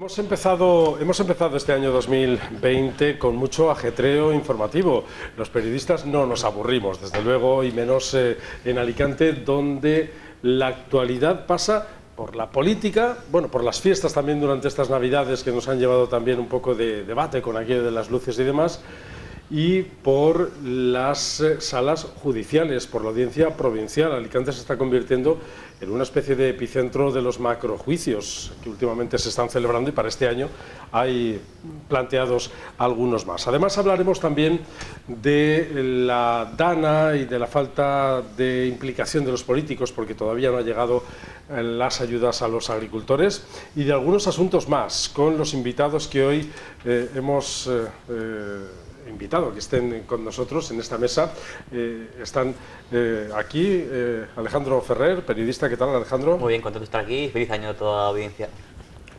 Hemos empezado este año 2020 con mucho ajetreo informativo. Los periodistas no nos aburrimos, desde luego, y menos en Alicante, donde la actualidad pasa por la política, bueno, por las fiestas también durante estas Navidades, que nos han llevado también un poco de debate con aquello de las luces y demás, y por las salas judiciales, por la audiencia provincial. Alicante se está convirtiendo en una especie de epicentro de los macrojuicios que últimamente se están celebrando, y para este año hay planteados algunos más. Además hablaremos también de la DANA y de la falta de implicación de los políticos, porque todavía no han llegado las ayudas a los agricultores, y de algunos asuntos más, con los invitados que hoy hemos invitado que estén con nosotros en esta mesa. Están aquí Alejandro Ferrer, periodista. ¿Qué tal, Alejandro? Muy bien, contento de estar aquí y feliz año a toda la audiencia.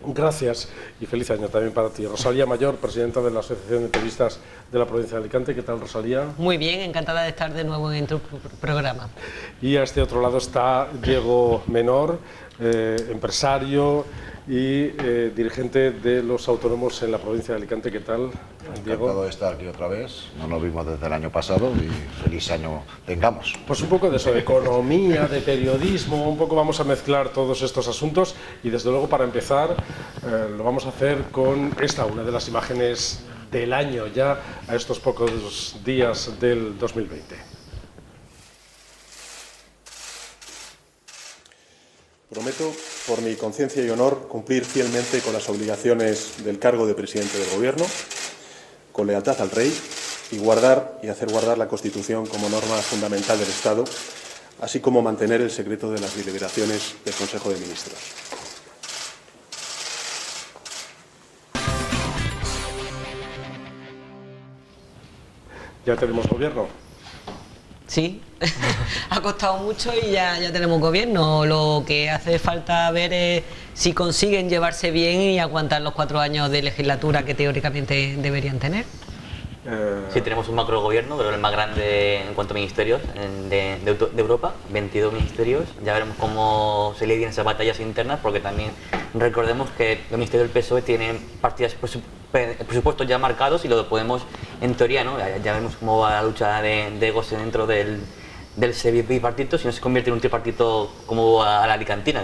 Gracias, y feliz año también para ti. Rosalía Mayor, presidenta de la Asociación de Periodistas de la provincia de Alicante. ¿Qué tal, Rosalía? Muy bien, encantada de estar de nuevo en tu programa. Y a este otro lado está Diego Menor, empresario y dirigente de los autónomos en la provincia de Alicante. ¿Qué tal, Diego? Encantado de estar aquí otra vez. No nos vimos desde el año pasado y feliz año tengamos. Pues un poco de eso, de economía, de periodismo, un poco vamos a mezclar todos estos asuntos, y desde luego para empezar lo vamos a hacer con esta, una de las imágenes del año ya a estos pocos días del 2020. Prometo, por mi conciencia y honor, cumplir fielmente con las obligaciones del cargo de presidente del Gobierno, con lealtad al Rey, y guardar y hacer guardar la Constitución como norma fundamental del Estado, así como mantener el secreto de las deliberaciones del Consejo de Ministros. ¿Ya tenemos gobierno? Sí, ha costado mucho y ya tenemos gobierno. Lo que hace falta ver es si consiguen llevarse bien y aguantar los 4 años de legislatura que teóricamente deberían tener. Sí, tenemos un macro gobierno, pero el más grande en cuanto a ministerios de Europa, 22 ministerios. Ya veremos cómo se lidian esas batallas internas, porque también recordemos que el Ministerio del PSOE tiene partidas presupuestos ya marcados, y lo podemos, en teoría, ¿no? Ya vemos cómo va la lucha de egos dentro del bipartito, si no se convierte en un tripartito como a la alicantina,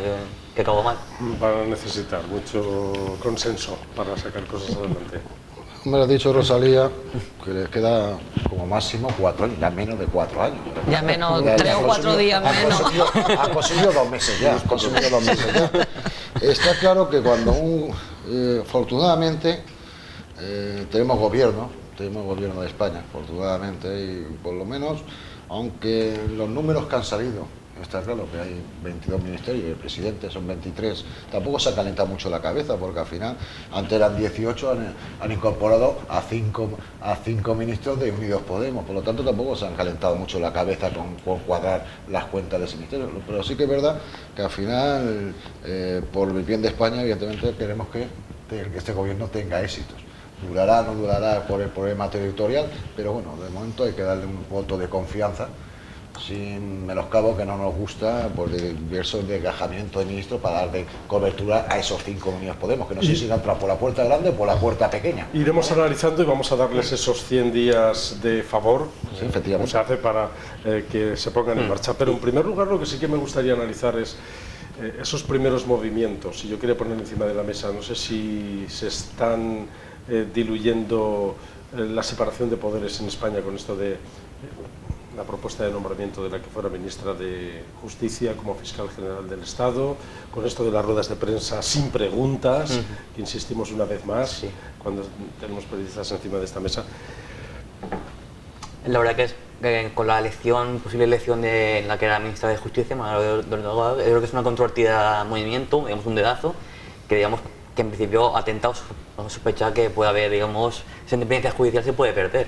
que acabó mal. Van a necesitar mucho consenso para sacar cosas adelante. Me lo ha dicho Rosalía, que les queda como máximo 4 años, ya menos de 4 años. Ya menos, 3 o 4 días menos. Ha conseguido 2 meses ya, Está claro que cuando afortunadamente tenemos gobierno de España, afortunadamente, y por lo menos, aunque los números que han salido, está claro que hay 22 ministerios y el presidente son 23, tampoco se ha calentado mucho la cabeza, porque al final, antes eran 18, han incorporado a 5 ministros de Unidos Podemos, por lo tanto tampoco se han calentado mucho la cabeza con cuadrar las cuentas de ese ministerio, pero sí que es verdad que al final, por el bien de España, evidentemente queremos que este gobierno tenga éxitos. Durará, no durará por el problema territorial, pero bueno, de momento hay que darle un voto de confianza, sin menoscabo, que no nos gusta por el diverso desgajamiento de ministros para darle cobertura a esos 5 Unidos Podemos, que no sé si han entrado por la puerta grande o por la puerta pequeña. Iremos analizando y vamos a darles esos 100 días de favor, sí, efectivamente, como se hace para que se pongan en marcha. Pero en primer lugar, lo que sí que me gustaría analizar es esos primeros movimientos, y yo quería poner encima de la mesa, no sé si se están diluyendo la separación de poderes en España con esto de la propuesta de nombramiento de la que fuera ministra de Justicia como fiscal general del Estado, con esto de las ruedas de prensa sin preguntas, que insistimos una vez más, cuando tenemos periodistas encima de esta mesa. La verdad que es con la posible elección de la que era ministra de Justicia, Manuel Delgado, creo que es una controvertida movimiento, digamos un dedazo, que digamos que en principio atenta o sospecha que puede haber, digamos, esa independencia judicial se puede perder.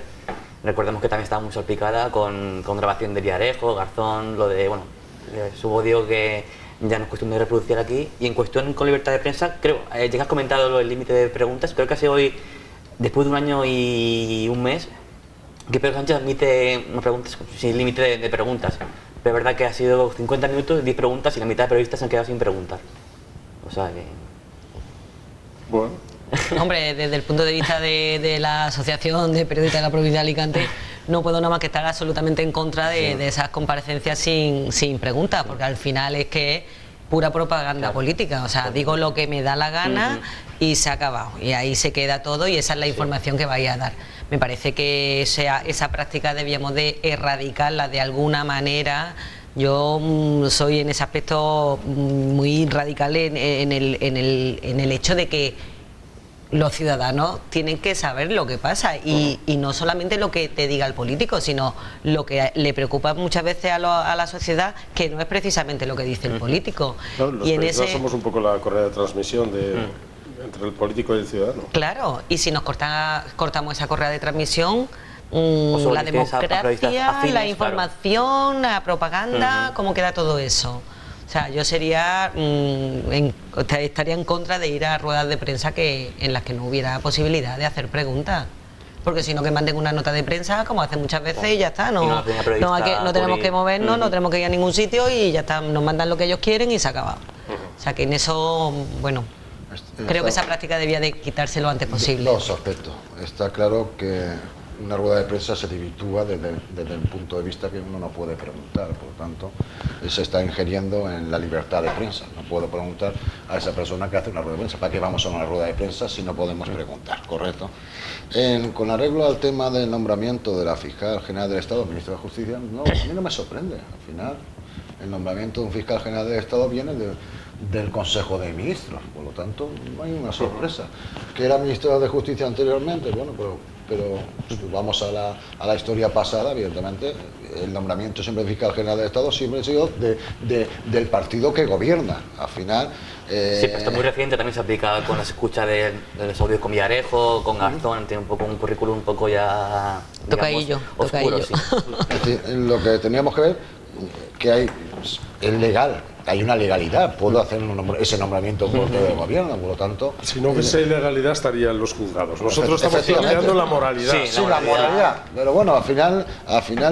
Recordemos que también estaba muy salpicada con grabación de Villarejo, Garzón, lo de, bueno, su odio, que ya no es cuestión de reproducir aquí. Y en cuestión con libertad de prensa, creo, ya has comentado lo del límite de preguntas, creo que hace hoy, después de 1 año y 1 mes, que Pedro Sánchez admite unas preguntas sin límite de preguntas. Pero es verdad que ha sido 50 minutos, 10 preguntas, y la mitad de periodistas se han quedado sin preguntar. O sea que... Bueno, Hombre, desde el punto de vista de la Asociación de Periodistas de la Provincia de Alicante, no puedo nada más que estar absolutamente en contra de esas comparecencias sin preguntas, porque al final es que es pura propaganda política. O sea, digo lo que me da la gana y se ha acabado. Y ahí se queda todo y esa es la información que vais a dar. Me parece que esa práctica debíamos de erradicarla de alguna manera. Yo soy en ese aspecto muy radical en el hecho de que los ciudadanos tienen que saber lo que pasa y no solamente lo que te diga el político, sino lo que le preocupa muchas veces a la sociedad, que no es precisamente lo que dice el político. Claro, los periodistas somos un poco la correa de transmisión entre el político y el ciudadano. Claro, y si nos cortamos esa correa de transmisión, la democracia, la información, la propaganda, ¿cómo queda todo eso? O sea, yo estaría en contra de ir a ruedas de prensa en las que no hubiera posibilidad de hacer preguntas. Porque si no, que manden una nota de prensa, como hacen muchas veces, y ya está. No tenemos que movernos, no tenemos que ir a ningún sitio y ya está. Nos mandan lo que ellos quieren y se acaba. O sea, que en eso, bueno, creo que esa práctica debía de quitarse lo antes posible. Dos aspectos. Está claro que una rueda de prensa se desvirtúa desde el punto de vista que uno no puede preguntar, por lo tanto se está ingiriendo en la libertad de prensa. No puedo preguntar a esa persona que hace una rueda de prensa. ¿Para qué vamos a una rueda de prensa si no podemos preguntar? ¿Correcto? Con arreglo al tema del nombramiento de la fiscal general del Estado, ministro de Justicia, no, a mí no me sorprende. Al final, el nombramiento de un fiscal general del Estado viene del Consejo de Ministros, por lo tanto no hay una sorpresa. ¿Que era ministro de Justicia anteriormente? Bueno, pero vamos a la historia pasada, evidentemente, el nombramiento siempre de fiscal general del Estado siempre ha sido del partido que gobierna. Al final... sí, pero esto es muy reciente, también se aplica con las escuchas de los audios con Villarejo, con Garzón, tiene un poco un currículum un poco ya, digamos, oscuro. Sí. Es decir, lo que teníamos que ver, que es legal. Hay una legalidad, puedo hacer ese nombramiento por parte del gobierno, por lo tanto... Si no hubiese ilegalidad estarían los juzgados. Nosotros estamos planteando la moralidad. Sí, la moralidad. Pero bueno, al final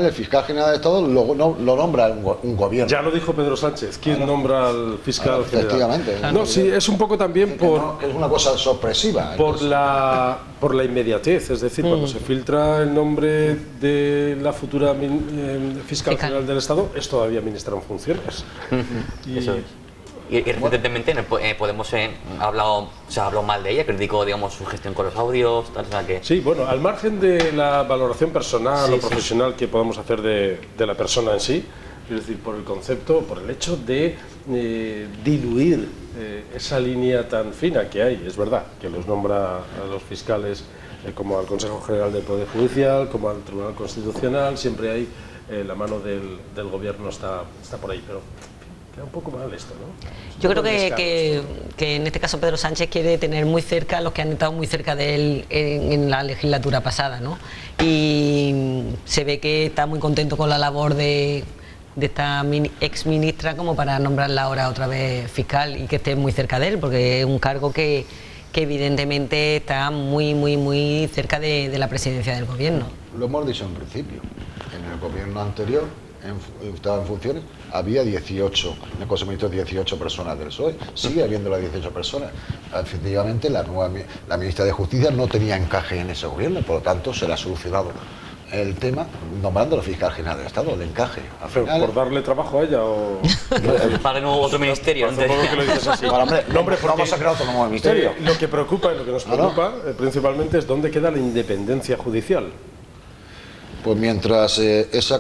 el fiscal general de Estado lo nombra un gobierno. Ya lo dijo Pedro Sánchez, ¿quién nombra al fiscal general? Efectivamente. No, sí, es un poco también que es una cosa sorpresiva. Por la inmediatez, es decir, cuando se filtra el nombre de la futura fiscal general del Estado, es todavía ministra en funciones. Eso es. Y recientemente Podemos se ha hablado mal de ella, criticó, digamos, su gestión con los audios, tal, o sea que... Sí, bueno, al margen de la valoración personal o profesional que podamos hacer de la persona en sí, es decir, por el concepto, por el hecho de diluir esa línea tan fina que hay. Es verdad que los nombra a los fiscales como al Consejo General del Poder Judicial, como al Tribunal Constitucional, siempre hay la mano del gobierno está por ahí, pero queda un poco mal esto, ¿no? Yo creo que en este caso Pedro Sánchez quiere tener muy cerca a los que han estado muy cerca de él en la legislatura pasada, ¿no? Y se ve que está muy contento con la labor de esta ex ministra como para nombrarla ahora otra vez fiscal y que esté muy cerca de él, porque es un cargo que evidentemente está muy cerca de la presidencia del gobierno. Lo hemos dicho en principio, en el gobierno anterior, estaba en funciones, había 18, en el Consejo de Ministros 18 personas del PSOE, sigue habiendo las 18 personas. Efectivamente, la ministra de Justicia no tenía encaje en ese gobierno, por lo tanto se le ha solucionado el tema nombrando a la fiscal general del Estado, el encaje. Al final, ¿por darle trabajo a ella o...? Para de nuevo otro ministerio. Que lo dices así. Hombre, vamos a crear otro nuevo ministerio. Lo que preocupa y lo que nos preocupa principalmente es dónde queda la independencia judicial. Pues mientras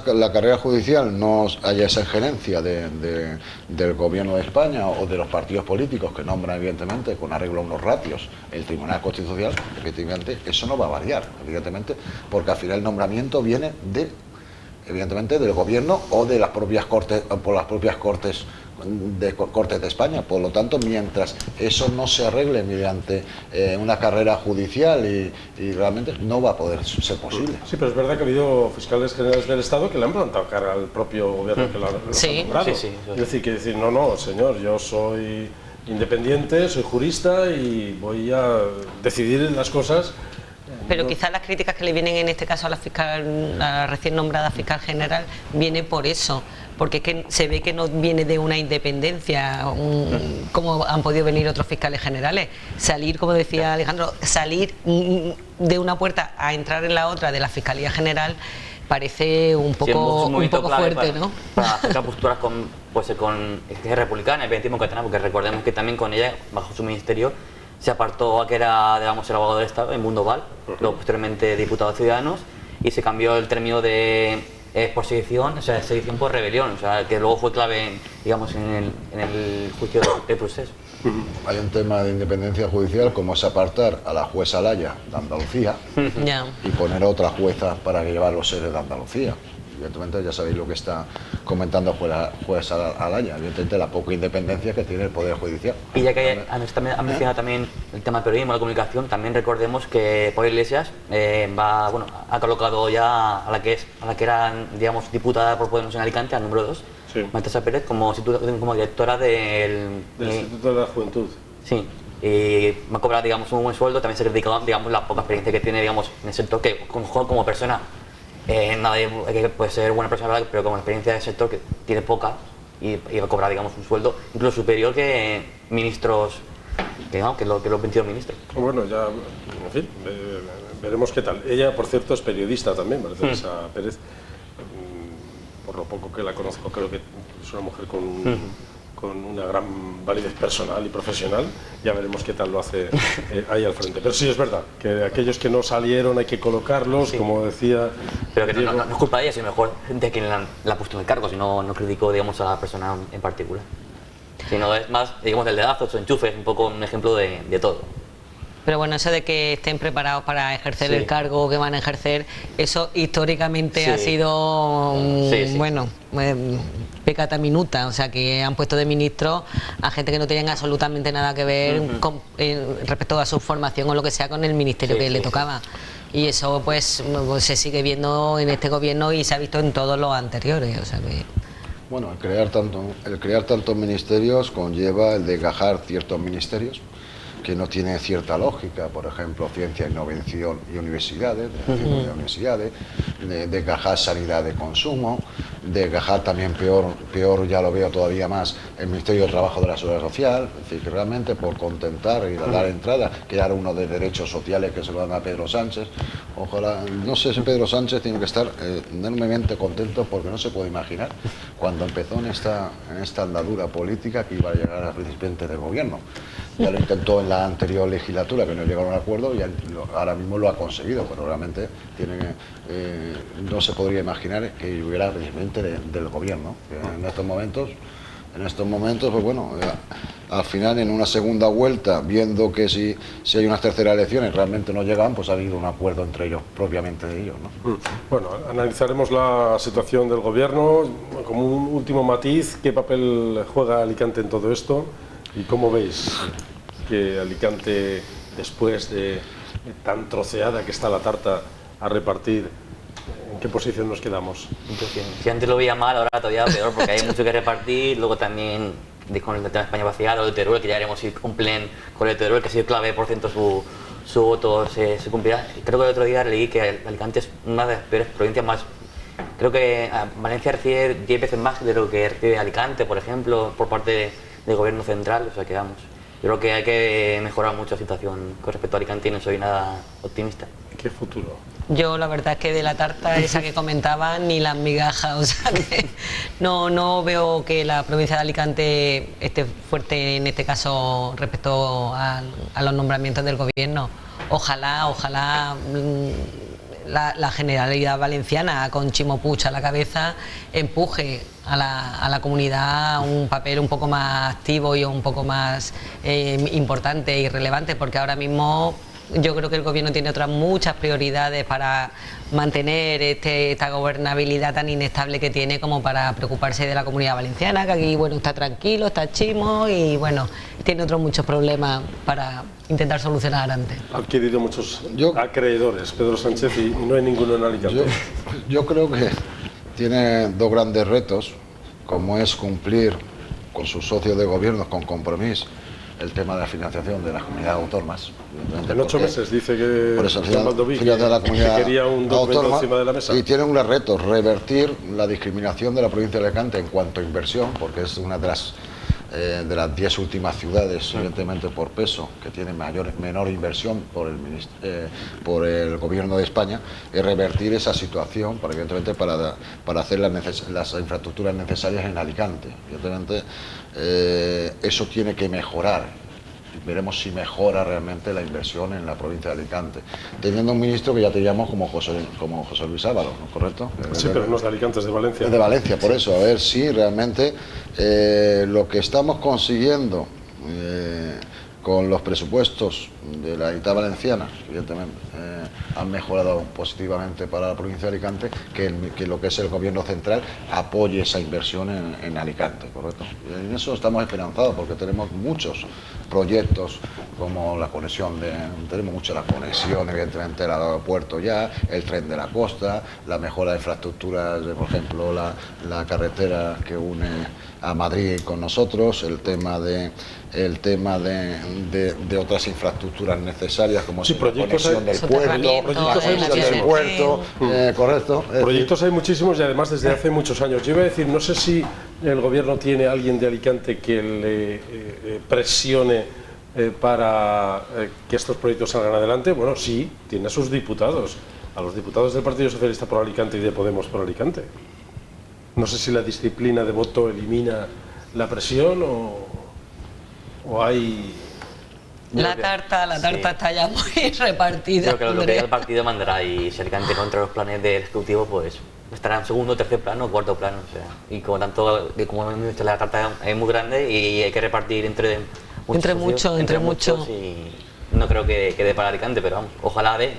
la carrera judicial no haya esa injerencia del gobierno de España o de los partidos políticos que nombran evidentemente con arreglo a unos ratios el Tribunal Constitucional, efectivamente eso no va a variar, evidentemente, porque al final el nombramiento viene evidentemente del gobierno o de las propias cortes, por las propias cortes de España. Por lo tanto, mientras eso no se arregle mediante una carrera judicial y realmente no va a poder ser posible. Sí, pero es verdad que ha habido fiscales generales del Estado que le han plantado cara al propio gobierno que lo ha nombrado. Sí. Es decir, no, señor, yo soy independiente, soy jurista y voy a decidir las cosas. Pero quizás las críticas que le vienen en este caso a la recién nombrada fiscal general viene por eso, porque es que se ve que no viene de una independencia, como han podido venir otros fiscales generales. Salir, como decía Alejandro, salir de una puerta a entrar en la otra de la Fiscalía General parece un poco fuerte, ¿no? Para acercar posturas con Esquerra Republicana, el independentismo catalán, porque recordemos que también con ella, bajo su ministerio, se apartó a que era, digamos, el abogado del Estado, en Mundo Val, luego posteriormente diputado de Ciudadanos, y se cambió el término de por sedición, o sea, sedición por rebelión, o sea, que luego fue clave, digamos, en el juicio del proceso. Hay un tema de independencia judicial como es apartar a la jueza Alaya de Andalucía y poner a otra jueza para que llevar los seres de Andalucía. Evidentemente ya sabéis lo que está comentando juez Alaya, evidentemente la poca independencia que tiene el Poder Judicial. Y ya que ha mencionado también el tema del periodismo, la comunicación, también recordemos que Pablo Iglesias ha colocado ya a la que era, digamos, diputada por Podemos en Alicante, al número 2, Maestra Pérez, como directora del Instituto de la Juventud. Sí, y me ha cobrado, digamos, un buen sueldo. También se ha criticado, digamos, la poca experiencia que tiene, digamos, en el sector, que como persona, nadie puede ser buena persona, pero como experiencia del sector que tiene poca y va a cobrar, digamos, un sueldo incluso superior que ministros, que los 22 ministros. Bueno, ya, en fin, veremos qué tal. Ella, por cierto, es periodista también, Teresa Pérez. Por lo poco que la conozco, creo que es una mujer con una gran validez personal y profesional. Ya veremos qué tal lo hace ahí al frente. Pero sí es verdad que aquellos que no salieron hay que colocarlos, como decía. Pero que no es culpa de ella, sino mejor de quien la ha puesto en el cargo, si no critico, digamos, a la persona en particular. Sino es más, digamos, del dedazo, su enchufe, es un poco un ejemplo de todo. Pero bueno, eso de que estén preparados para ejercer el cargo que van a ejercer, eso históricamente ha sido, pecata minuta, o sea, que han puesto de ministro a gente que no tenían absolutamente nada que ver respecto a su formación o lo que sea con el ministerio que le tocaba. Y eso pues se sigue viendo en este gobierno y se ha visto en todos los anteriores, o sea que... Bueno, el crear tantos ministerios conlleva el desgajar ciertos ministerios que no tiene cierta lógica, por ejemplo, ciencia, innovación y universidades, desgajar sanidad de consumo, desgajar también peor ya lo veo todavía más, el Ministerio de Trabajo de la Seguridad Social, es decir, que realmente por contentar y dar entrada, crear uno de derechos sociales que se lo dan a Pedro Sánchez. Ojalá, no sé si Pedro Sánchez tiene que estar enormemente contento porque no se puede imaginar cuando empezó en esta andadura política que iba a llegar a presidente del gobierno. Ya lo intentó en la anterior legislatura, que no llegaron a un acuerdo, y ahora mismo lo ha conseguido, pero realmente no se podría imaginar que hubiera presidente del gobierno. En estos momentos, pues bueno, al final en una segunda vuelta, viendo que si hay unas terceras elecciones realmente no llegan, pues ha habido un acuerdo entre ellos, propiamente de ellos, ¿no? Bueno, analizaremos la situación del gobierno. Como un último matiz, ¿qué papel juega Alicante en todo esto? ¿Y cómo veis que Alicante, después de tan troceada que está la tarta a repartir, en qué posición nos quedamos? Si antes lo veía mal, ahora todavía peor, porque hay mucho que repartir. Luego también con el tema de España vaciada, o de Teruel, que ya haremos si cumplen con el Teruel, que ha sido clave por ciento su voto se cumplirá. Creo que el otro día leí que Alicante es una de las peores provincias más. Creo que Valencia recibe 10 veces más de lo que recibe Alicante, por ejemplo, por parte del gobierno central, o sea que vamos. Yo creo que hay que mejorar mucho la situación con respecto a Alicante y no soy nada optimista. ¿Qué futuro? Yo la verdad es que de la tarta esa que comentaba ni las migajas, o sea que no veo que la provincia de Alicante esté fuerte en este caso respecto a los nombramientos del gobierno. Ojalá la Generalidad Valenciana con Chimo Puig a la cabeza empuje a la comunidad un papel un poco más activo y un poco más importante y relevante, porque ahora mismo yo creo que el gobierno tiene otras muchas prioridades para mantener esta gobernabilidad tan inestable que tiene, como para preocuparse de la comunidad valenciana, que aquí bueno está tranquilo, está Chimo y bueno, tiene otros muchos problemas para intentar solucionar antes. Ha adquirido muchos acreedores Pedro Sánchez y no hay ninguno en Alicante. Yo creo que tiene dos grandes retos, como es cumplir con sus socios de gobierno con Compromís el tema de la financiación de las comunidades autónomas. En 8 meses dice que por eso, Baldoví, fíjate, la comunidad que quería un documento autónoma, encima de la mesa. Y tiene un gran reto, revertir la discriminación de la provincia de Alicante en cuanto a inversión, porque es una de las 10 últimas ciudades, evidentemente por peso, que tiene menor inversión por el gobierno de España, y revertir esa situación, evidentemente para hacer las infraestructuras necesarias en Alicante. Evidentemente eso tiene que mejorar. Veremos si mejora realmente la inversión en la provincia de Alicante, teniendo un ministro que ya teníamos como José Luis Ábalos, ¿no? ¿Correcto? Sí, pero no es de Alicante, es de Valencia. Es de Valencia, por eso, a ver si realmente lo que estamos consiguiendo con los presupuestos de la Generalitat Valenciana, evidentemente, han mejorado positivamente para la provincia de Alicante, que lo que es el gobierno central apoye esa inversión en Alicante, ¿correcto? Y en eso estamos esperanzados, porque tenemos muchos proyectos, como la conexión tenemos mucho la conexión, evidentemente, del aeropuerto ya, el tren de la costa, la mejora de infraestructuras, por ejemplo, la carretera que une a Madrid con nosotros, el tema de otras infraestructuras necesarias, como sí, la conexión del puerto, correcto. Proyectos hay muchísimos, y además desde hace muchos años. Yo iba a decir, no sé si el gobierno tiene a alguien de Alicante que le presione para que estos proyectos salgan adelante. Bueno, sí, tiene a sus diputados, a los diputados del Partido Socialista por Alicante y de Podemos por Alicante. No sé si la disciplina de voto elimina la presión o hay... La tarta está ya muy repartida. Creo que lo que diga el partido mandará, y si Alicante contra los planes del Ejecutivo, pues estará en segundo, tercer plano, cuarto plano. O sea, y como hemos dicho, la carta es muy grande y hay que repartir entre muchos. Y no creo que dé para Alicante, pero vamos, ojalá dé.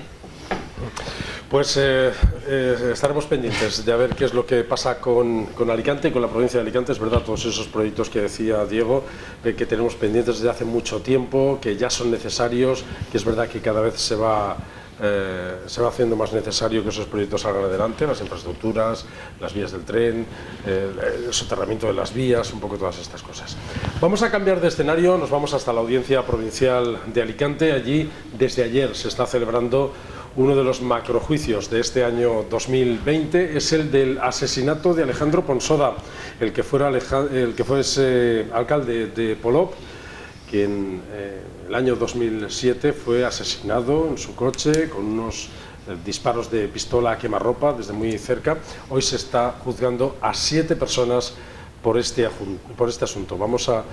Pues estaremos pendientes de a ver qué es lo que pasa con Alicante y con la provincia de Alicante. Es verdad, todos esos proyectos que decía Diego, que tenemos pendientes desde hace mucho tiempo, que ya son necesarios, que es verdad que cada vez se va haciendo más necesario que esos proyectos salgan adelante, las infraestructuras, las vías del tren, el soterramiento de las vías, un poco todas estas cosas. Vamos a cambiar de escenario, nos vamos hasta la Audiencia Provincial de Alicante. Allí, desde ayer, se está celebrando uno de los macrojuicios de este año 2020, es el del asesinato de Alejandro Ponsada, el que fuese alcalde de Polop, quien el año 2007 fue asesinado en su coche con unos disparos de pistola a quemarropa desde muy cerca. Hoy se está juzgando a 7 personas por este asunto. Vamos a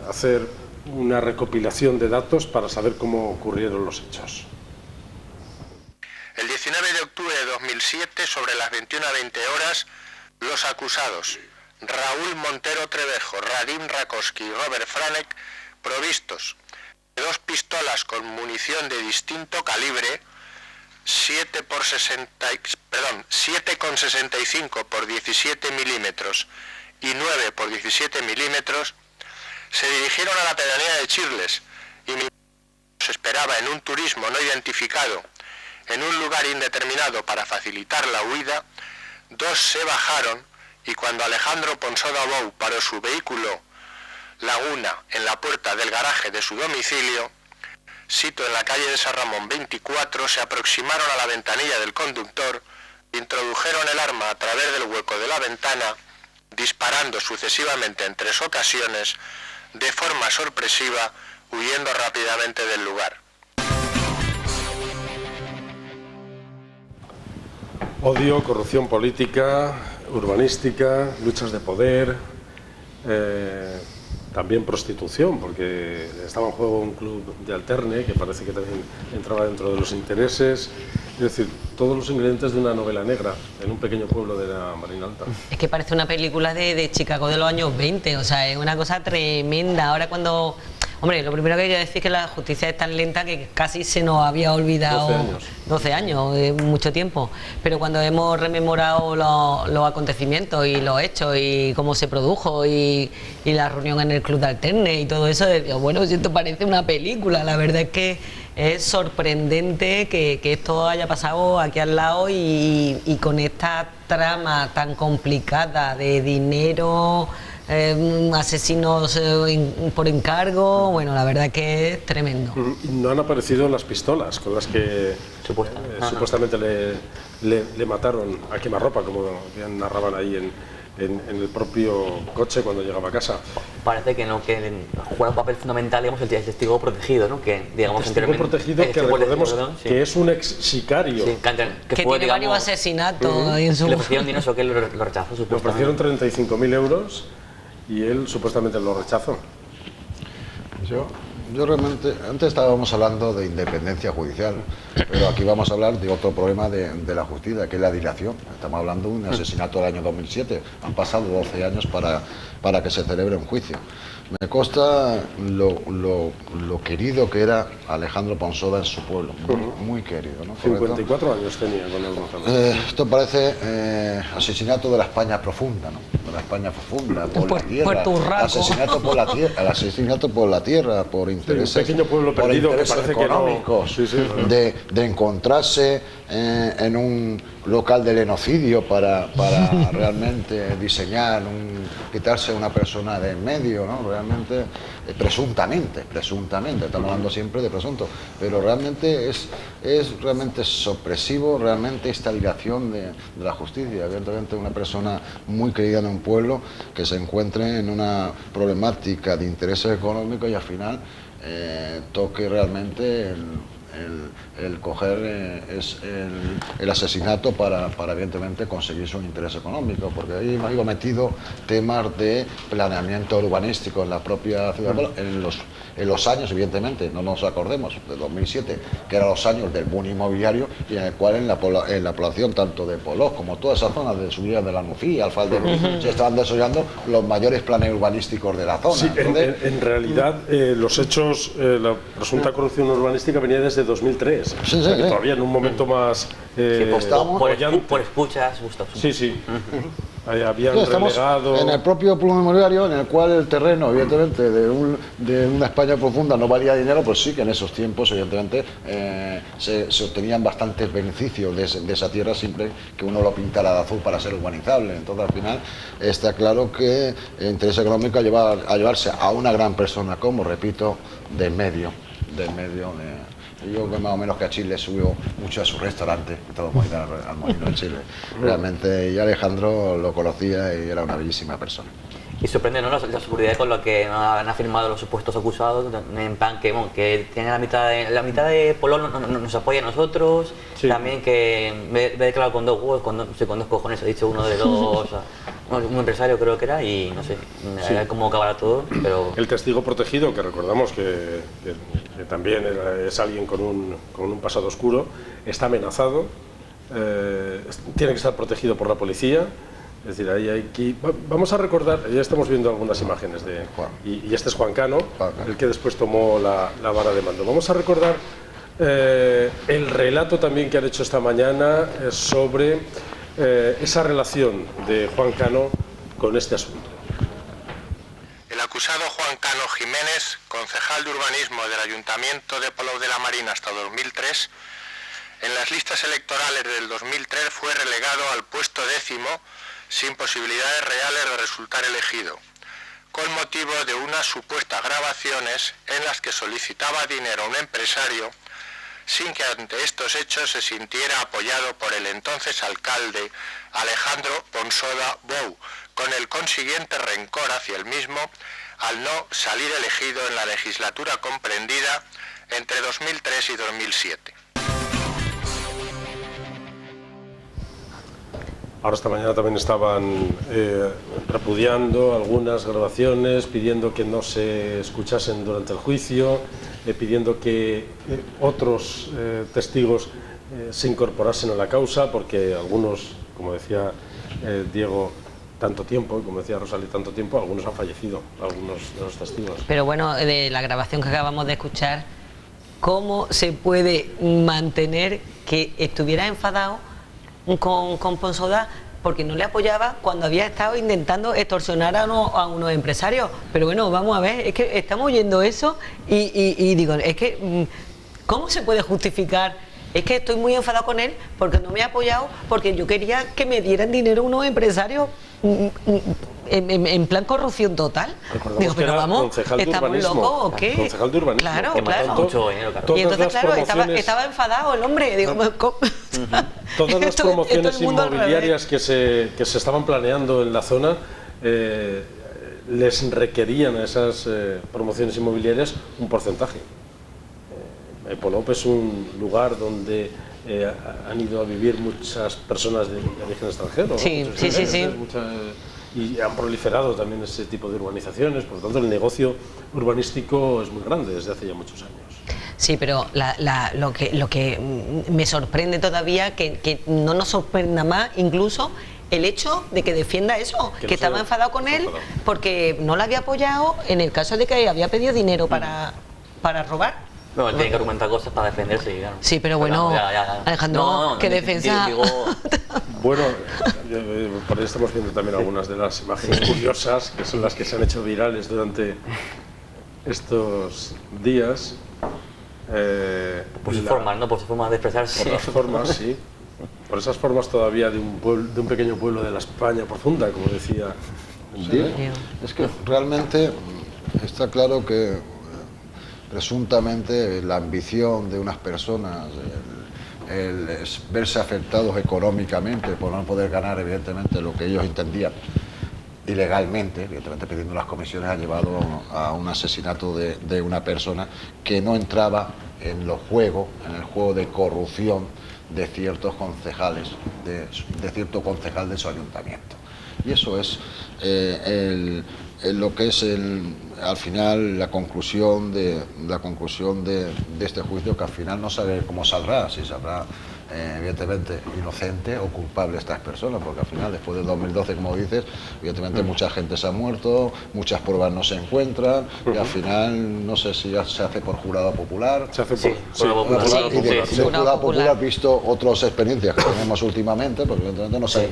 hacer una recopilación de datos para saber cómo ocurrieron los hechos. El 19 de octubre de 2007, sobre las 21:20 horas, los acusados Raúl Montero Trevejo, Radim Rakowski y Robert Franek, provistos de 2 pistolas con munición de distinto calibre, 7,65 por 17 milímetros y 9 por 17 milímetros, se dirigieron a la pedanía de Chirles y se esperaba en un turismo no identificado en un lugar indeterminado para facilitar la huida. 2 se bajaron y cuando Alejandro Ponsada Bou paró su vehículo Laguna en la puerta del garaje de su domicilio, sito en la calle de San Ramón 24, se aproximaron a la ventanilla del conductor, introdujeron el arma a través del hueco de la ventana, disparando sucesivamente en 3 ocasiones, de forma sorpresiva, huyendo rápidamente del lugar. Odio, corrupción política, urbanística, luchas de poder, también prostitución, porque estaba en juego un club de alterne que parece que también entraba dentro de los intereses. Es decir, todos los ingredientes de una novela negra en un pequeño pueblo de la Marina Alta. Es que parece una película de Chicago de los años 20, o sea, es una cosa tremenda. Ahora cuando... Hombre, lo primero que hay que decir es que la justicia es tan lenta que casi se nos había olvidado... 12 años, mucho tiempo. Pero cuando hemos rememorado los acontecimientos y los hechos y cómo se produjo y la reunión en el Club de Alterne y todo eso, digo, bueno, si esto parece una película. La verdad es que es sorprendente que esto haya pasado aquí al lado y con esta trama tan complicada de dinero, asesinos por encargo, bueno, la verdad que es tremendo. No han aparecido las pistolas con las que supuestamente le mataron a quemarropa, como bien narraban ahí en el propio coche cuando llegaba a casa. Parece que no, que juega un papel fundamental, digamos, el testigo protegido, ¿no? Que, digamos, testigo protegido, que recordemos que es un ex sicario. Sí, que fue, tiene varios asesinatos ahí en su... Le ofrecieron dinero, eso que él lo rechazó, supuestamente. Le ofrecieron 35.000 euros y él supuestamente lo rechazó. Yo realmente, antes estábamos hablando de independencia judicial, pero aquí vamos a hablar de otro problema de la justicia, que es la dilación. Estamos hablando de un asesinato del año 2007, han pasado 12 años para que se celebre un juicio. Me consta lo querido que era Alejandro Ponsoda en su pueblo, muy querido, ¿no? 54 años tenía con el esto parece asesinato de la España profunda, ¿no? De la España profunda, por la tierra, asesinato por la tierra, el asesinato por la tierra, por intereses, un pequeño pueblo perdido que parece económicos, que no. de encontrarse en un local del genocidio para realmente diseñar, quitarse a una persona de en medio, ¿no? Realmente, presuntamente, estamos hablando siempre de presunto, pero realmente es realmente sorpresivo, realmente esta dilación de la justicia. Evidentemente una persona muy querida en un pueblo que se encuentre en una problemática de intereses económicos y al final toque realmente el coger el asesinato para evidentemente conseguir su interés económico, porque ahí hemos ido metido temas de planeamiento urbanístico en la propia ciudad, en los años, evidentemente, no nos acordemos, de 2007, que eran los años del boom inmobiliario, y en el cual en la población tanto de Polós como toda esa zona de subida de la Nucía, Alfalde, se estaban desarrollando los mayores planes urbanísticos de la zona. Sí, en realidad los hechos, la presunta corrupción urbanística venía desde 2003, sí, o sea que todavía en un momento más por escuchas, Gustavo. Sí. Habían relegado... En el propio plan inmobiliario, en el cual el terreno, evidentemente, de una España profunda no valía dinero, pues sí que en esos tiempos, evidentemente, se obtenían bastantes beneficios de esa tierra, siempre que uno lo pintara de azul para ser urbanizable. Entonces, al final, está claro que el interés económico a llevarse a una gran persona, como repito, del medio yo que más o menos que a Chile subió mucho a su restaurante y todo al Molino de Chile. Realmente, y Alejandro lo conocía y era una bellísima persona. Y sorprende, ¿no?, la seguridad con la que han afirmado los supuestos acusados, en plan que tienen la mitad de Polón nos apoya a nosotros, también que me he declarado con 2 huevos, con 2 cojones, ha dicho uno de los, un empresario creo que era, y no sé, cómo acabará todo, pero... El testigo protegido, que recordamos que también es alguien con un pasado oscuro, está amenazado, tiene que estar protegido por la policía. Es decir, vamos a recordar, ya estamos viendo algunas imágenes y este es Juan Cano, el que después tomó la vara de mando. Vamos a recordar el relato también que han hecho esta mañana sobre esa relación de Juan Cano con este asunto. El acusado Juan Cano Jiménez, concejal de urbanismo del Ayuntamiento de Polou de la Marina hasta 2003, en las listas electorales del 2003 fue relegado al puesto 10º sin posibilidades reales de resultar elegido, con motivo de unas supuestas grabaciones en las que solicitaba dinero a un empresario sin que ante estos hechos se sintiera apoyado por el entonces alcalde Alejandro Ponsoda Bou, con el consiguiente rencor hacia el mismo al no salir elegido en la legislatura comprendida entre 2003 y 2007. Ahora esta mañana también estaban repudiando algunas grabaciones, pidiendo que no se escuchasen durante el juicio, pidiendo que otros testigos se incorporasen a la causa, porque algunos, como decía Diego, tanto tiempo, como decía Rosalía, tanto tiempo, algunos han fallecido, algunos de los testigos. Pero bueno, de la grabación que acabamos de escuchar, ¿cómo se puede mantener que estuviera enfadado con Ponsoda porque no le apoyaba cuando había estado intentando extorsionar a unos empresarios? Pero bueno, vamos a ver, es que estamos oyendo eso y digo, es que ¿cómo se puede justificar es que estoy muy enfadado con él porque no me ha apoyado, porque yo quería que me dieran dinero unos empresarios en plan corrupción total. Recordemos Digo, que pero era vamos, concejal de ¿estamos urbanismo. locos o qué? Concejal de urbanismo. Claro, Por lo claro. tanto, Mucho dinero, claro. Y entonces, las claro, promociones- estaba enfadado el hombre. Digo, Todas las Todo el promociones mundo al inmobiliarias que se estaban planeando en la zona les requerían a esas promociones inmobiliarias un porcentaje. Polop es un lugar donde han ido a vivir muchas personas de origen extranjero, ¿no? Sí, Muchos sí, sí, inmigrantes, y han proliferado también ese tipo de urbanizaciones, por lo tanto el negocio urbanístico es muy grande desde hace ya muchos años. Sí, pero lo que me sorprende todavía, que no nos sorprenda más incluso el hecho de que defienda eso, que estaba enfadado con él porque no lo había apoyado en el caso de que había pedido dinero para robar. No, él tiene que argumentar cosas para defenderse. Claro. Sí, pero bueno, Alejandro, ¿qué defensa? Bueno, por ahí estamos viendo también algunas de las imágenes curiosas, que son las que se han hecho virales durante estos días. Por sus formas, ¿no? Por sus formas de expresarse. Por las formas, sí. Por esas formas todavía de un pequeño pueblo de la España profunda, como decía Diego. Es que realmente está claro que presuntamente la ambición de unas personas, el verse afectados económicamente por no poder ganar evidentemente lo que ellos entendían ilegalmente, evidentemente pidiendo las comisiones, ha llevado a un asesinato de una persona que no entraba en el juego de corrupción de ciertos concejales, de cierto concejal de su ayuntamiento. Y eso es lo que es al final la conclusión de este juicio, que al final no sabe cómo saldrá, si saldrá evidentemente inocente o culpable estas personas, porque al final, después del 2012, como dices, evidentemente mucha gente se ha muerto, muchas pruebas no se encuentran, y al final no sé si ya se hace por jurado popular. Se hace por, Sí, jurado popular. Sí, Y de jurado jurado popular. popular, visto otras experiencias que tenemos últimamente, porque evidentemente no sé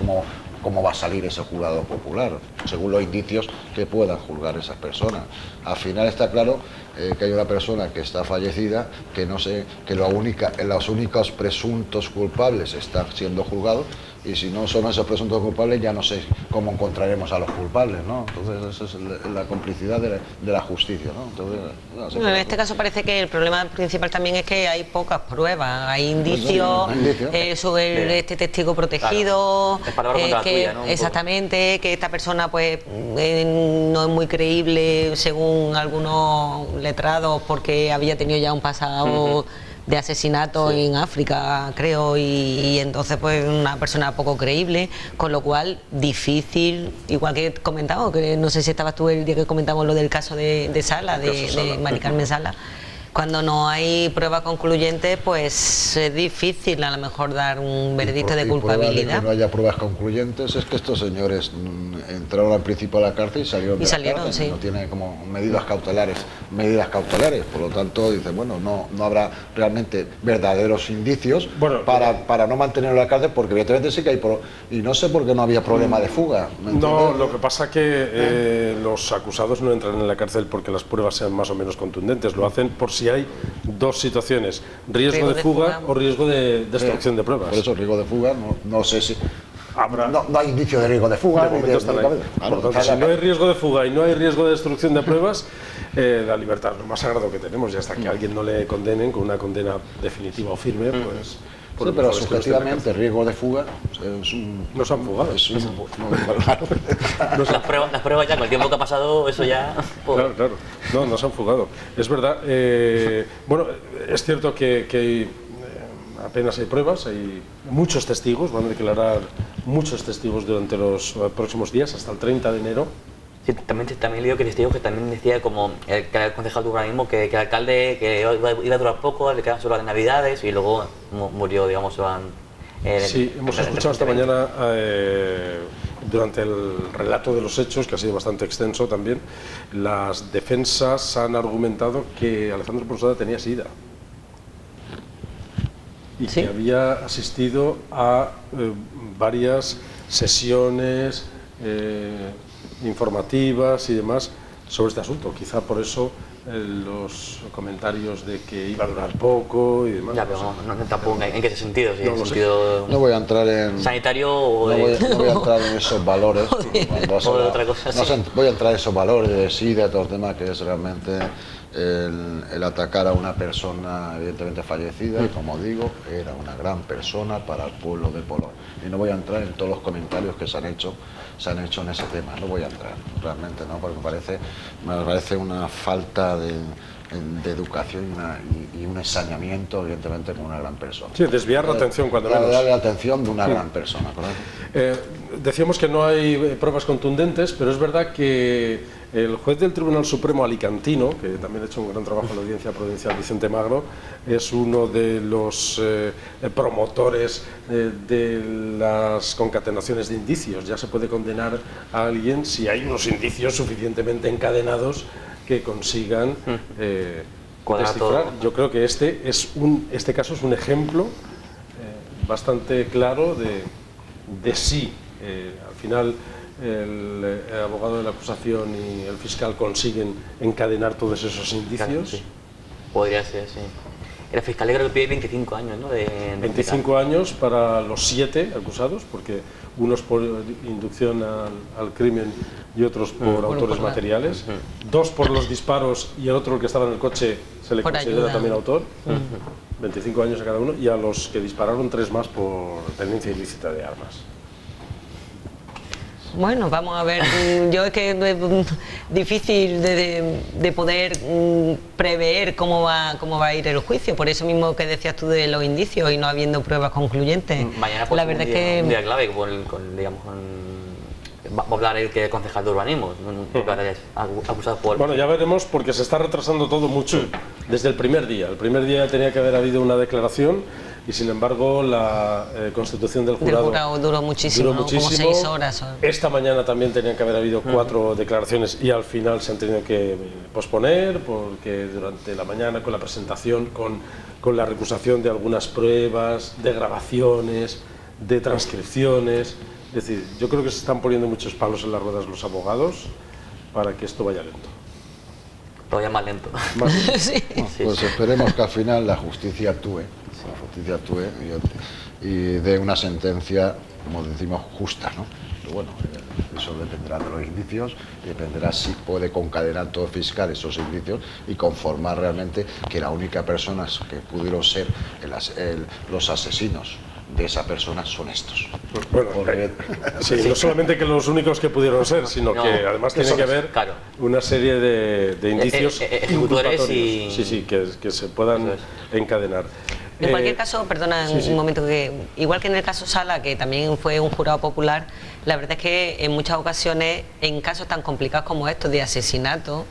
cómo va a salir ese jurado popular, según los indicios que puedan juzgar esas personas. Al final está claro que hay una persona que está fallecida, que no sé, que los únicos presuntos culpables están siendo juzgados, y si no son esos presuntos culpables, ya no sé cómo encontraremos a los culpables, ¿no? Entonces esa es la complicidad de la justicia, ¿no? Entonces, no sé. No, en este caso parece que el problema principal también es que hay pocas pruebas, hay indicios, sobre este testigo protegido, claro. Es palabra contra la tuya, ¿no? exactamente, que esta persona pues no es muy creíble según algunos letrados porque había tenido ya un pasado de asesinato en África, creo, y entonces pues una persona poco creíble, con lo cual difícil, igual que he comentado, que no sé si estabas tú el día que comentamos lo del caso de Sala, de Mari Carmen Sala. Cuando no hay pruebas concluyentes, pues es difícil a lo mejor dar un veredicto de culpabilidad. Que no haya pruebas concluyentes es que estos señores entraron al principio a la cárcel y salieron de la cárcel, sí. no tiene como medidas cautelares, por lo tanto dice, bueno, no habrá realmente verdaderos indicios para no mantenerlo en la cárcel, porque evidentemente sí que hay y no sé por qué no había problema de fuga. No, lo que pasa que los acusados no entran en la cárcel porque las pruebas sean más o menos contundentes, lo hacen por si hay dos situaciones, riesgo de fuga o riesgo de destrucción de pruebas. Por eso riesgo de fuga, no sé si no hay indicio de riesgo de fuga. Por tanto, si no hay riesgo de fuga y no hay riesgo de destrucción de pruebas, la libertad es lo más sagrado que tenemos, y hasta que a alguien no le condenen con una condena definitiva o firme, pues... Sí, pero subjetivamente riesgo de fuga es no se han fugado. Las pruebas ya, con el tiempo que ha pasado, eso ya... Claro, no se han fugado. Es verdad, bueno, es cierto que apenas hay pruebas, hay muchos testigos, van a declarar muchos testigos durante los próximos días, hasta el 30 de enero. Sí, también leí que testigos que también decía como que era el concejal de urbanismo, que el alcalde que iba a durar poco, le quedan solo las navidades y luego murió, digamos, sí, hemos escuchado esta mañana durante el relato de los hechos, que ha sido bastante extenso también, las defensas han argumentado que Alejandro Ponsada tenía SIDA y que había asistido a varias sesiones informativas y demás sobre este asunto. Quizá por eso los comentarios de que iba a durar poco y demás. Ya, pero no tampoco en qué sentido, si No en lo sé. sentido No voy a entrar en... sanitario o No de... voy a entrar en esos valores. O de otra cosa, no sí. voy a entrar en esos valores de sí, de todos los temas, que es realmente el atacar a una persona evidentemente fallecida, y como digo, era una gran persona para el pueblo de Polonia. Y no voy a entrar en todos los comentarios que se han hecho en ese tema. No voy a entrar, realmente no, porque me parece una falta de educación y un ensañamiento, evidentemente, con una gran persona. Sí, desviar la atención, cuando menos. Darle la atención de una gran persona, ¿correcto? Decíamos que no hay pruebas contundentes, pero es verdad que el juez del Tribunal Supremo alicantino, que también ha hecho un gran trabajo en la Audiencia Provincial, Vicente Magro, es uno de los promotores de las concatenaciones de indicios. Ya se puede condenar a alguien si hay unos indicios suficientemente encadenados que consigan descifrar. Yo creo que este caso es un ejemplo bastante claro de sí. Al final el abogado de la acusación y el fiscal consiguen encadenar todos esos indicios. Claro, sí. Podría ser, sí. El fiscal creo que pide 25 años, ¿no? 25 años para los 7 acusados, porque unos por inducción al crimen y otros por autores materiales. 2 por los disparos y el otro, el que estaba en el coche, se le considera ayuda también autor. 25 años a cada uno, y a los que dispararon 3 más por tenencia ilícita de armas. Bueno, vamos a ver, yo es que es difícil de poder prever cómo va a ir el juicio, por eso mismo que decías tú de los indicios y no habiendo pruebas concluyentes. Mañana pues, la verdad es que un día clave va a hablar el que es concejal de urbanismo, acusado por... Bueno, ya veremos, porque se está retrasando todo mucho desde el primer día. El primer día tenía que haber habido una declaración y, sin embargo, la constitución del jurado duró muchísimo, ¿no? Como 6 horas. Esta mañana también tenían que haber habido 4 declaraciones y al final se han tenido que posponer, porque durante la mañana, con la presentación, con la recusación de algunas pruebas, de grabaciones, de transcripciones. Es decir, yo creo que se están poniendo muchos palos en las ruedas los abogados para que esto vaya lento. Todavía más lento. Sí. Bueno, pues esperemos que al final la justicia actúe, y dé una sentencia, como decimos, justa, ¿no? Pero bueno, eso dependerá de los indicios y dependerá si puede concadenar todo fiscal esos indicios y conformar realmente que la única persona que pudieron ser los asesinos de esa persona son estos. Bueno, sí, no solamente que los únicos que pudieron ser, sino que además tiene que haber una serie de indicios ejecutores y... Sí, que se puedan encadenar. En cualquier caso, perdona un momento, que igual que en el caso Sala, que también fue un jurado popular, la verdad es que en muchas ocasiones, en casos tan complicados como estos de asesinato,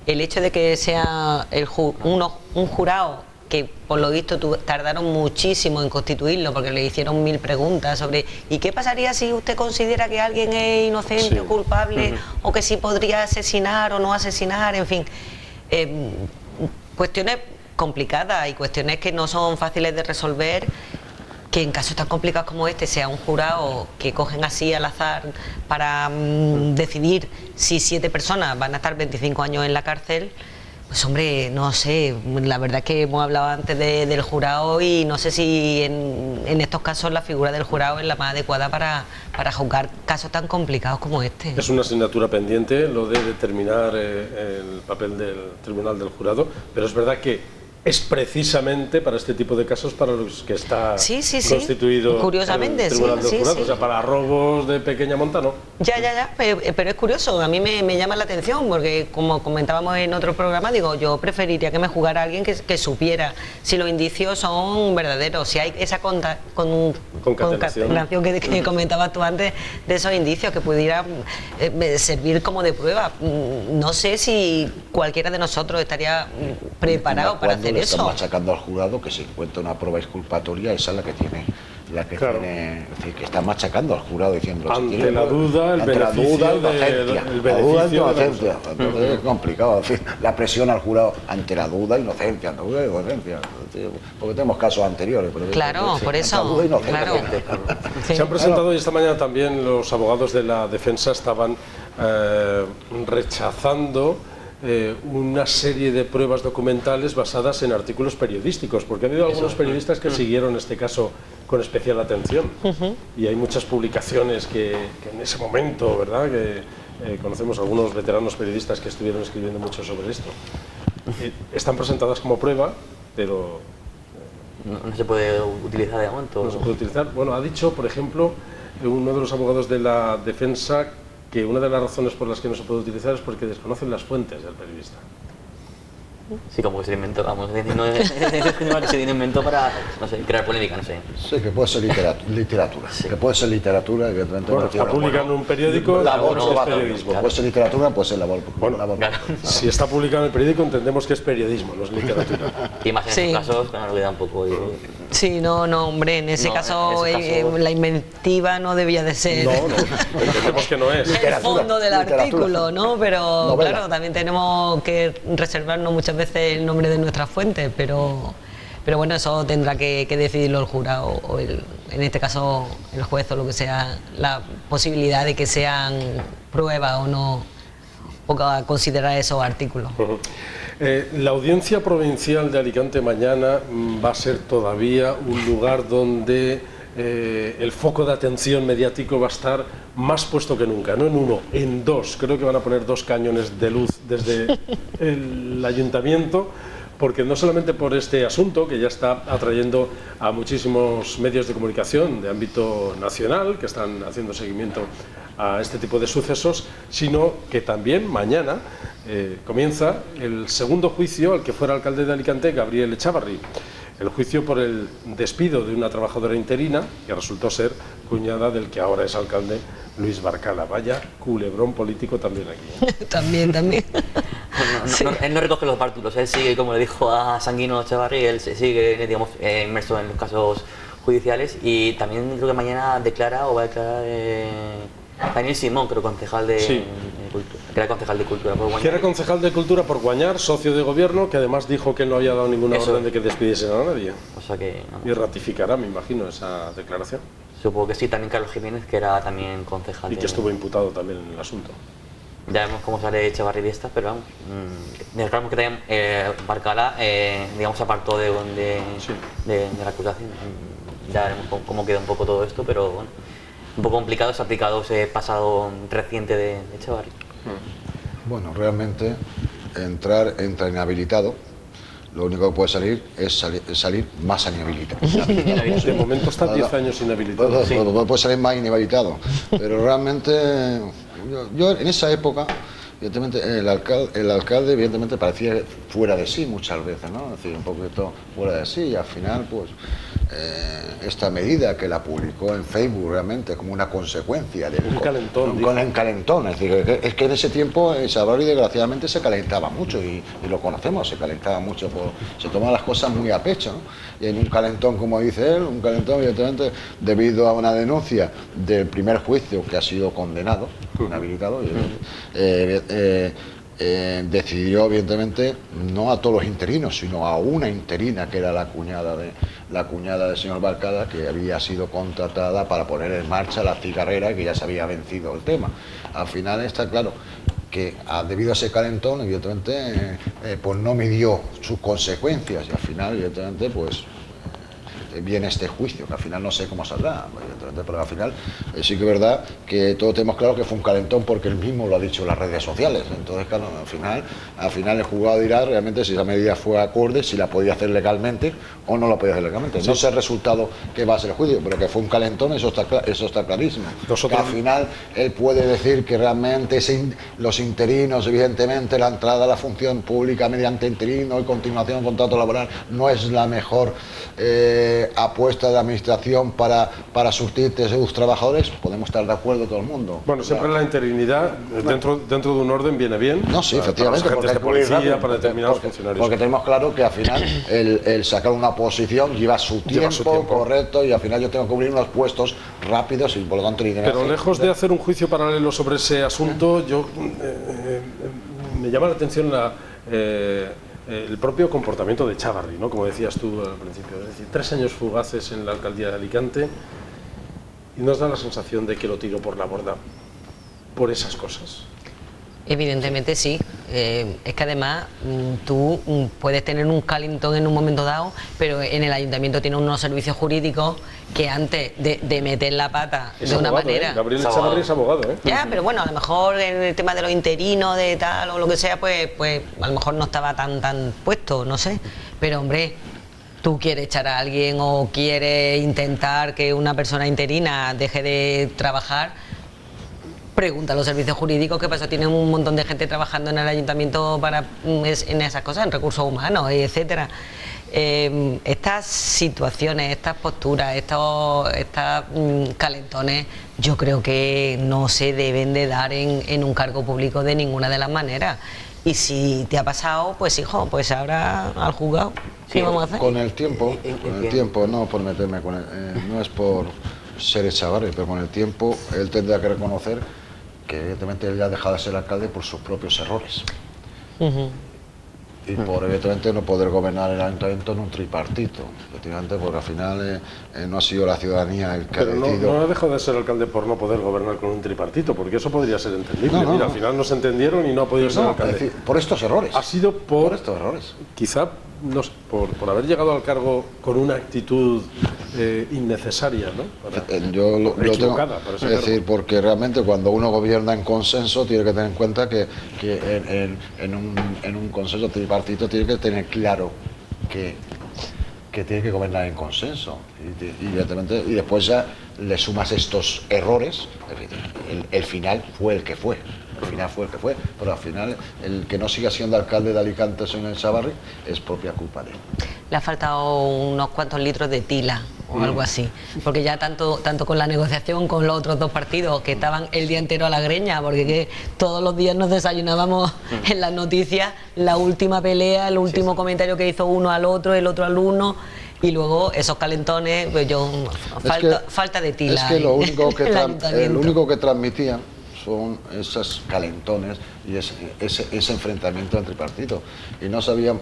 el hecho de que sea un jurado que por lo visto tardaron muchísimo en constituirlo, porque le hicieron 1000 preguntas sobre ¿y qué pasaría si usted considera que alguien es inocente o culpable, o que si podría asesinar o no asesinar, en fin, cuestiones complicadas y cuestiones que no son fáciles de resolver, que en casos tan complicados como este sea un jurado que cogen así al azar para decidir si 7 personas van a estar 25 años en la cárcel. Pues hombre, no sé, la verdad es que hemos hablado antes del jurado y no sé si en estos casos la figura del jurado es la más adecuada para juzgar casos tan complicados como este. Es una asignatura pendiente lo de determinar el papel del tribunal del jurado, pero es verdad que es precisamente para este tipo de casos para los que está constituido curiosamente, el tribunal del jurado, o sea, para robos de pequeña monta no. Ya, pero es curioso, a mí me llama la atención, porque como comentábamos en otro programa, digo, yo preferiría que me jugara alguien que supiera si los indicios son verdaderos, si hay esa concatenación que comentabas tú antes de esos indicios que pudieran servir como de prueba. No sé si cualquiera de nosotros estaría preparado para hacer eso. Están machacando al jurado que se encuentra una prueba exculpatoria, esa es la que tiene, es decir, que está machacando al jurado diciendo ante la duda, el beneficio de la inocencia. Entonces es complicado, en fin, la presión al jurado ante la duda, inocencia, porque tenemos casos anteriores. Pero claro, por eso. Claro. Se han presentado y esta mañana también los abogados de la defensa estaban rechazando una serie de pruebas documentales basadas en artículos periodísticos, porque ha habido algunos periodistas que siguieron este caso con especial atención, y hay muchas publicaciones que en ese momento, ¿verdad?, que conocemos algunos veteranos periodistas que estuvieron escribiendo mucho sobre esto. Están presentadas como prueba, pero no se puede utilizar de momento. no se puede utilizar. Bueno, ha dicho, por ejemplo, uno de los abogados de la defensa que una de las razones por las que no se puede utilizar es porque desconocen las fuentes del periodista. Sí, como que se inventó, vamos, se inventó para, no sé, crear polémica, no sé. Sí, que puede ser literatura. Sí. Que puede ser literatura, evidentemente. Bueno, está publicado en un periódico, labor es periodismo. Puede ser literatura, puede ser labor. Bueno, Claro. Si está publicado en el periódico entendemos que es periodismo, no es literatura. Y más en Sí. estos casos, claro, lo queda un poco... Sí, no, hombre, en ese No, caso, en ese caso- la inventiva no debía de ser No, entendemos que no es. el fondo del literatura. artículo, ¿no? Pero Novela. claro, también tenemos que reservarnos muchas veces el nombre de nuestras fuentes, pero bueno, eso tendrá que decidirlo el jurado o en este caso el juez o lo que sea, la posibilidad de que sean pruebas o no, o considerar esos artículos. La audiencia provincial de Alicante mañana va a ser todavía un lugar donde el foco de atención mediático va a estar más puesto que nunca, no en uno, en dos. Creo que van a poner 2 cañones de luz desde el ayuntamiento, porque no solamente por este asunto, que ya está atrayendo a muchísimos medios de comunicación de ámbito nacional, que están haciendo seguimiento a este tipo de sucesos, sino que también mañana comienza el segundo juicio al que fuera alcalde de Alicante, Gabriel Echavarri. El juicio por el despido de una trabajadora interina que resultó ser cuñada del que ahora es alcalde, Luis Barcala. Vaya culebrón político también aquí. También. Él no recoge los bártulos, él sigue, como le dijo a Sanguino Echavarri, él sigue, digamos, inmerso en los casos judiciales, y también creo que mañana declara o va a declarar Daniel Simón, creo, concejal de, Sí. Cultura, que era concejal de Cultura por Guañar. Que era concejal de Cultura por Guañar, socio de gobierno, que además dijo que no había dado ninguna Eso. orden de que despidiesen a nadie. O sea que, no, Y ratificará, me imagino, esa declaración. supongo que sí. También Carlos Jiménez, que era también concejal Y que de... estuvo imputado también en el asunto. Ya vemos cómo sale Echavarri de esta, pero vamos, recordamos que también Barcala, digamos, se apartó de Sí. la acusación. Ya veremos cómo queda un poco todo esto, pero bueno, un poco complicado, se ha aplicado ese pasado reciente de Echavarri. Bueno, realmente entra inhabilitado. Lo único que puede salir es salir más inhabilitado. De momento está 10 años inhabilitado. Puede salir más inhabilitado. Pero realmente, yo en esa época, evidentemente, el alcalde evidentemente parecía fuera de sí muchas veces, ¿no? Es decir, un poquito fuera de sí, y al final, pues, esta medida que la publicó en Facebook realmente como una consecuencia de Un calentón, dijo. con el calentón, es decir, es que en ese tiempo Echavarri desgraciadamente se calentaba mucho, y lo conocemos, se calentaba mucho, se tomaban las cosas muy a pecho, ¿no? Y en un calentón, como dice él, un calentón evidentemente debido a una denuncia del primer juicio que ha sido condenado, inhabilitado, decidió evidentemente no a todos los interinos, sino a una interina que era la cuñada del señor Barcala, que había sido contratada para poner en marcha la cigarrera y que ya se había vencido el tema. Al final está claro que debido a ese calentón, evidentemente, pues no midió sus consecuencias, y al final, evidentemente, pues viene este juicio, que al final no sé cómo saldrá, evidentemente, pero al final sí que es verdad que todos tenemos claro que fue un calentón, porque él mismo lo ha dicho en las redes sociales. Entonces, claro, al final el juzgado dirá realmente si esa medida fue acorde, si la podía hacer legalmente o no la podía hacer legalmente. No sé el resultado que va a ser el juicio, pero que fue un calentón, eso está clarísimo. Nosotros... Que al final él puede decir que realmente los interinos, evidentemente, la entrada a la función pública mediante interino y continuación de contrato laboral no es la mejor apuesta de la administración para surtirte a sus trabajadores. Podemos estar de acuerdo todo el mundo. Bueno, siempre la interinidad dentro de un orden viene bien. No, sí, para efectivamente, los agentes de policía, rápido, para determinados funcionarios. Porque tenemos claro que al final el sacar una posición lleva su tiempo, correcto, y al final yo tengo que cubrir unos puestos rápidos y por lo tanto... Pero lejos de hacer un juicio paralelo sobre ese asunto, yo me llama la atención el propio comportamiento de Echavarri, ¿no? Como decías tú al principio, es decir, 3 años fugaces en la alcaldía de Alicante, y nos da la sensación de que lo tiró por la borda por esas cosas. Evidentemente sí. Es que además tú puedes tener un calentón en un momento dado, pero en el ayuntamiento tiene unos servicios jurídicos que antes de meter la pata Es de una abogado, manera... Gabriel Echavarri es abogado, ¿eh? Ya, pero bueno, a lo mejor en el tema de los interinos, de tal o lo que sea, pues a lo mejor no estaba tan puesto, no sé. Pero hombre, tú quieres echar a alguien o quieres intentar que una persona interina deje de trabajar, pregunta a los servicios jurídicos qué pasa. Tienen un montón de gente trabajando en el ayuntamiento en esas cosas, en recursos humanos, etcétera. Estas situaciones, estas posturas, estos calentones, yo creo que no se deben de dar en un cargo público de ninguna de las maneras. Y si te ha pasado, pues hijo, pues ahora al juzgado, ¿qué vamos a hacer? Con el tiempo, no por meterme con no es por ser Echavarri, pero con el tiempo él tendrá que reconocer que evidentemente él ya ha dejado de ser alcalde por sus propios errores. Y por evidentemente no poder gobernar el ayuntamiento en un tripartito, efectivamente, porque al final no ha sido la ciudadanía el que ha decidido. No ha dejado de ser alcalde por no poder gobernar con un tripartito, porque eso podría ser entendible. Mira, al final no se entendieron y no ha podido ser alcalde. Es decir, por estos errores. Ha sido por estos errores. Quizá no sé, por haber llegado al cargo con una actitud innecesaria, ¿no? Yo lo tengo, para ese es decir, cargo. porque realmente cuando uno gobierna en consenso tiene que tener en cuenta que en un consenso tripartito tiene que tener claro que tiene que gobernar en consenso y evidentemente, y después ya le sumas estos errores. El final fue el que fue. El final fue el que fue, pero al final el que no siga siendo alcalde de Alicante, señor Echavarri, es propia culpa de él. Le ha faltado unos cuantos litros de tila o algo así, porque ya tanto con la negociación con los otros dos partidos que estaban el día entero a la greña, porque que todos los días nos desayunábamos en las noticias la última pelea, el último comentario que hizo uno al otro, el otro al uno. Y luego esos calentones, pues falta de tila. Es que lo único el único que transmitían son esos calentones y ese enfrentamiento entre partidos, y no sabían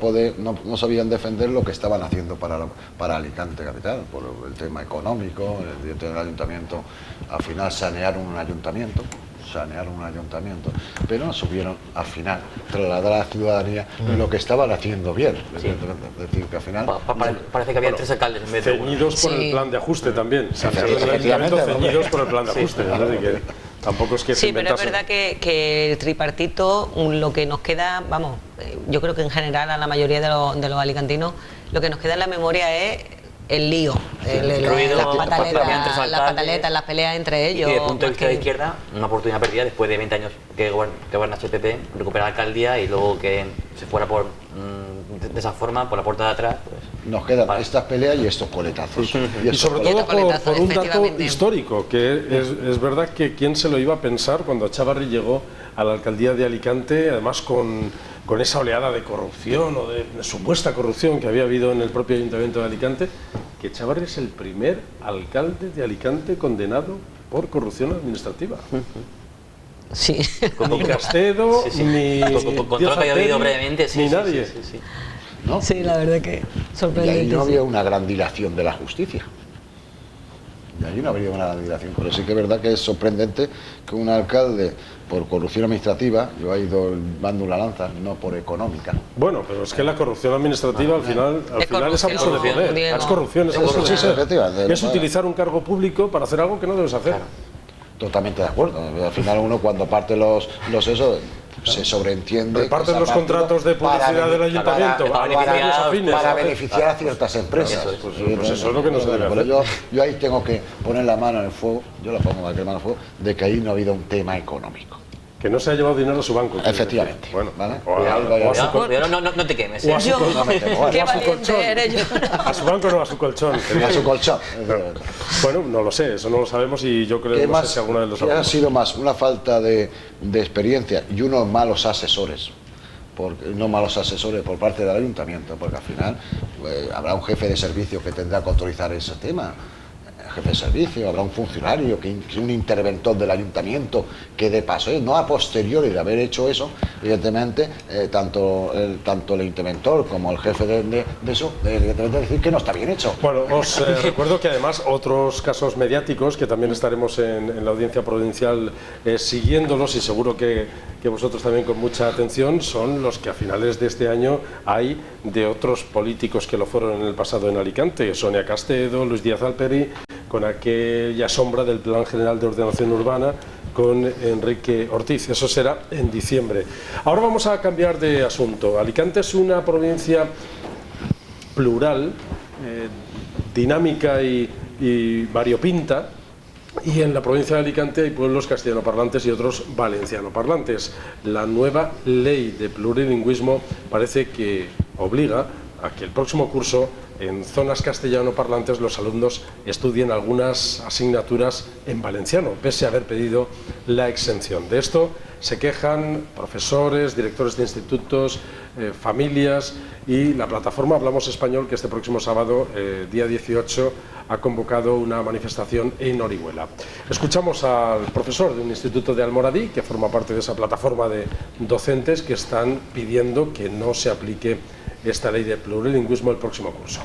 defender lo que estaban haciendo para Alicante capital, por el tema económico, el director del ayuntamiento, al final sanearon un ayuntamiento, pero no supieron al final trasladar a la ciudadanía lo que estaban haciendo bien. Sí. Es decir, que al final parece que había tres alcaldes en vez de uno. Ceñidos por el plan de ajuste también. Efectivamente, Ceñidos por el plan de ajuste. Así que tampoco es que se sí, pero es inventase. verdad que el tripartito, lo que nos queda, vamos, yo creo que en general a la mayoría de los alicantinos, lo que nos queda en la memoria es el lío, las pataletas, las peleas entre ellos. Y desde el punto de vista de izquierda, una oportunidad perdida después de 20 años que gobernase el PP, recuperar la alcaldía y luego que se fuera de esa forma, por la puerta de atrás. Pues, nos quedan estas peleas y estos coletazos. Y sobre todo por un dato histórico, que es verdad que quién se lo iba a pensar cuando Echavarri llegó a la alcaldía de Alicante, además con esa oleada de corrupción o de supuesta corrupción que había habido en el propio ayuntamiento de Alicante, que Echavarri es el primer alcalde de Alicante condenado por corrupción administrativa. Sí. Ni Castedo, ni control que había habido brevemente, ni nadie. ¿No? Sí, la verdad que Y sorprendente. ahí no había una gran dilación de la justicia. Y ahí no habría una gran dilación. Pero sí que es verdad que es sorprendente que un alcalde, por corrupción administrativa, yo he ido dando una lanza, no por económica. Bueno, pero es que la corrupción administrativa al final es abuso de poder. Diego. Es corrupción, es abuso de Sí, poder. efectivamente. Es utilizar un cargo público para hacer algo que no debes hacer. Totalmente de acuerdo. Al final uno cuando parte los eso se sobreentiende. Reparten los contratos de publicidad del ayuntamiento para beneficiar a ciertas empresas. Pues eso es lo que no se debe hacer. Yo ahí tengo que poner la mano en el fuego, yo la pongo la mano en el fuego, de que ahí no ha habido un tema económico. Que no se ha llevado dinero a su banco. Efectivamente. Bueno, ¿vale? No te quemes. Yo, qué a su valiente colchón. eres yo. A su banco no, a su colchón. A su colchón. Bueno, no lo sé, eso no lo sabemos y yo creo que no sé si alguna de los ha sido más una falta de experiencia y unos malos asesores. No malos asesores por parte del ayuntamiento, porque al final habrá un jefe de servicio que tendrá que autorizar ese tema. jefe de servicio, habrá un funcionario, un interventor del ayuntamiento que de paso, no a posteriori de haber hecho eso, evidentemente, tanto el interventor como el jefe de eso, evidentemente decir que no está bien hecho. Bueno, os recuerdo que además otros casos mediáticos, que también estaremos en la audiencia provincial siguiéndolos, y seguro que vosotros también con mucha atención, son los que a finales de este año hay de otros políticos que lo fueron en el pasado en Alicante: Sonia Castedo, Luis Díaz Alperi, con aquella sombra del Plan General de Ordenación Urbana con Enrique Ortiz. Eso será en diciembre. Ahora vamos a cambiar de asunto. Alicante es una provincia plural, dinámica y variopinta, y en la provincia de Alicante hay pueblos castellanoparlantes y otros valencianoparlantes. La nueva ley de plurilingüismo parece que obliga a que el próximo curso en zonas castellanoparlantes los alumnos estudien algunas asignaturas en valenciano, pese a haber pedido la exención. De esto se quejan profesores, directores de institutos, familias, y la plataforma Hablamos Español, que este próximo sábado, día 18, ha convocado una manifestación en Orihuela. Escuchamos al profesor de un instituto de Almoradí, que forma parte de esa plataforma de docentes que están pidiendo que no se aplique esta ley de plurilingüismo el próximo curso.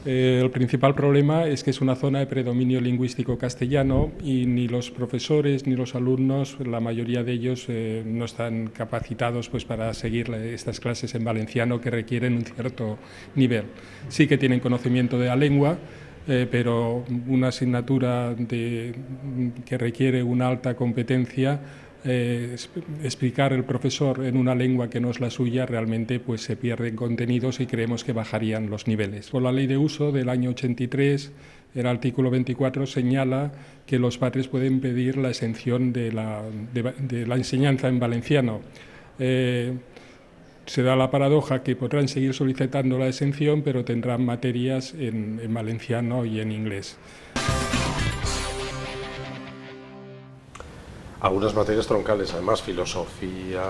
El principal problema es que es una zona de predominio lingüístico castellano y ni los profesores ni los alumnos, la mayoría de ellos, no están capacitados pues, para seguir estas clases en valenciano, que requieren un cierto nivel. Sí que tienen conocimiento de la lengua, pero una asignatura que requiere una alta competencia, explicar el profesor en una lengua que no es la suya, realmente pues se pierden contenidos y creemos que bajarían los niveles. Por la ley de uso del año 83, el artículo 24 señala que los padres pueden pedir la exención de la enseñanza en valenciano. Se da la paradoja que podrán seguir solicitando la exención, pero tendrán materias en valenciano y en inglés. Algunas materias troncales, además, filosofía,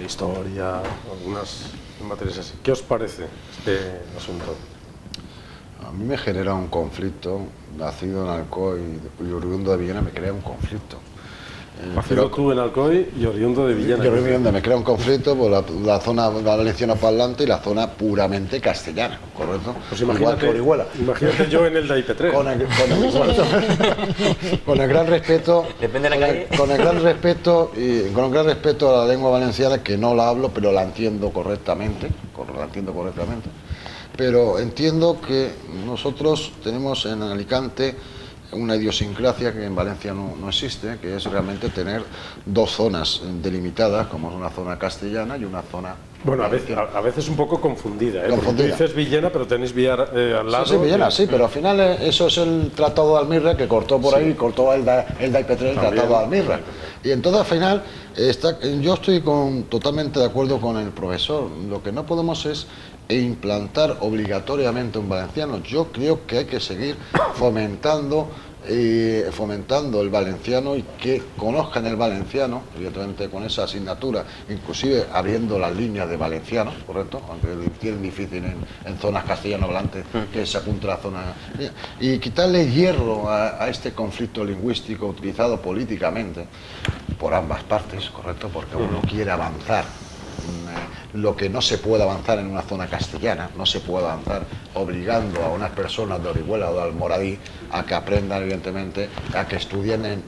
historia, algunas materias así. ¿Qué os parece este asunto? A mí me genera un conflicto, nacido en Alcoy y oriundo de Villena, me crea un conflicto. Nacido tú en Alcoy y oriundo de Villena. Me crea un conflicto por la zona valenciano parlante y la zona puramente castellana, ¿correcto? Pues imagínate yo en el de IP3. Con el gran respeto. Depende de la calle. Con el gran respeto a la lengua valenciana, que no la hablo, pero la entiendo correctamente. Pero entiendo que nosotros tenemos en Alicante una idiosincrasia que en Valencia no existe, que es realmente tener dos zonas delimitadas, como es una zona castellana y una zona... Bueno, a veces un poco confundida, ¿eh? Porque tú dices Villena, pero tenéis Villar al lado. Sí, Villena, sí, pero al final eso es el Tratado de Almirra, que cortó por ahí, cortó el IP3, el Tratado de Almirra. Y entonces al final, yo estoy totalmente de acuerdo con el profesor. Lo que no podemos es implantar obligatoriamente un valenciano. Yo creo que hay que seguir fomentando el valenciano, y que conozcan el valenciano, evidentemente con esa asignatura, inclusive abriendo las líneas de valenciano, ¿correcto? Aunque tienen difícil en zonas castellano-hablantes que se apunte la zona, y quitarle hierro a este conflicto lingüístico utilizado políticamente por ambas partes, ¿correcto? Porque uno quiere avanzar. Lo que no se puede avanzar en una zona castellana, no se puede avanzar obligando a unas personas de Orihuela o de Almoradí a que aprendan, evidentemente, a que estudien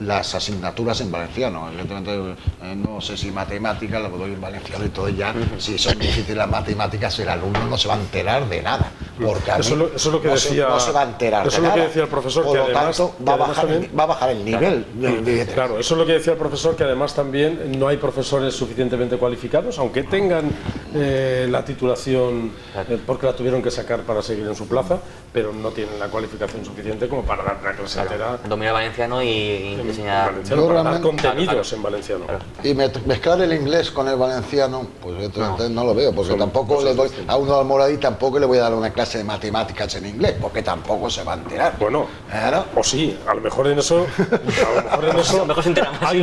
las asignaturas en valenciano. Evidentemente, no sé si matemáticas, lo doy en valenciano y todo ya, si son difíciles las matemáticas, el alumno no se va a enterar de nada. Porque eso es lo que decía, no se va a enterar eso de es lo que nada. decía el profesor, por que lo además, tanto va a bajar el nivel. Claro, eso es lo que decía el profesor, que además también no hay profesores suficientemente cualificados, aunque tengan la titulación, porque la tuvieron que sacar para seguir en su plaza, pero no tienen la cualificación suficiente como para dar una clase entera. Dominar valenciano y enseñar valenciano, para dar contenidos en valenciano. Y mezclar el inglés con el valenciano, pues evidentemente no lo veo, porque tampoco le doy a uno de Almoradí, tampoco le voy a dar una clase de matemáticas en inglés, porque tampoco se va a enterar. Bueno, o sí, a lo mejor en eso, hay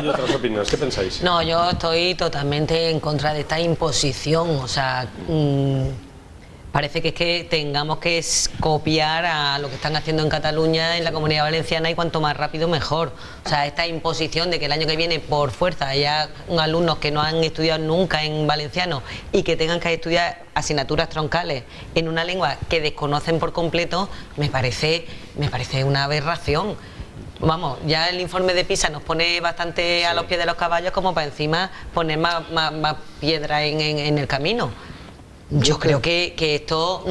otras opiniones. ¿Qué pensáis? No, yo estoy totalmente en contra de esta imposición, o sea, Parece que es que tengamos que copiar a lo que están haciendo en Cataluña, en la Comunidad Valenciana, y cuanto más rápido mejor. O sea, esta imposición de que el año que viene por fuerza haya alumnos que no han estudiado nunca en valenciano y que tengan que estudiar asignaturas troncales en una lengua que desconocen por completo, me parece una aberración. Vamos, ya el informe de PISA nos pone bastante a los pies de los caballos como para encima poner más piedra en el camino. Yo creo que esto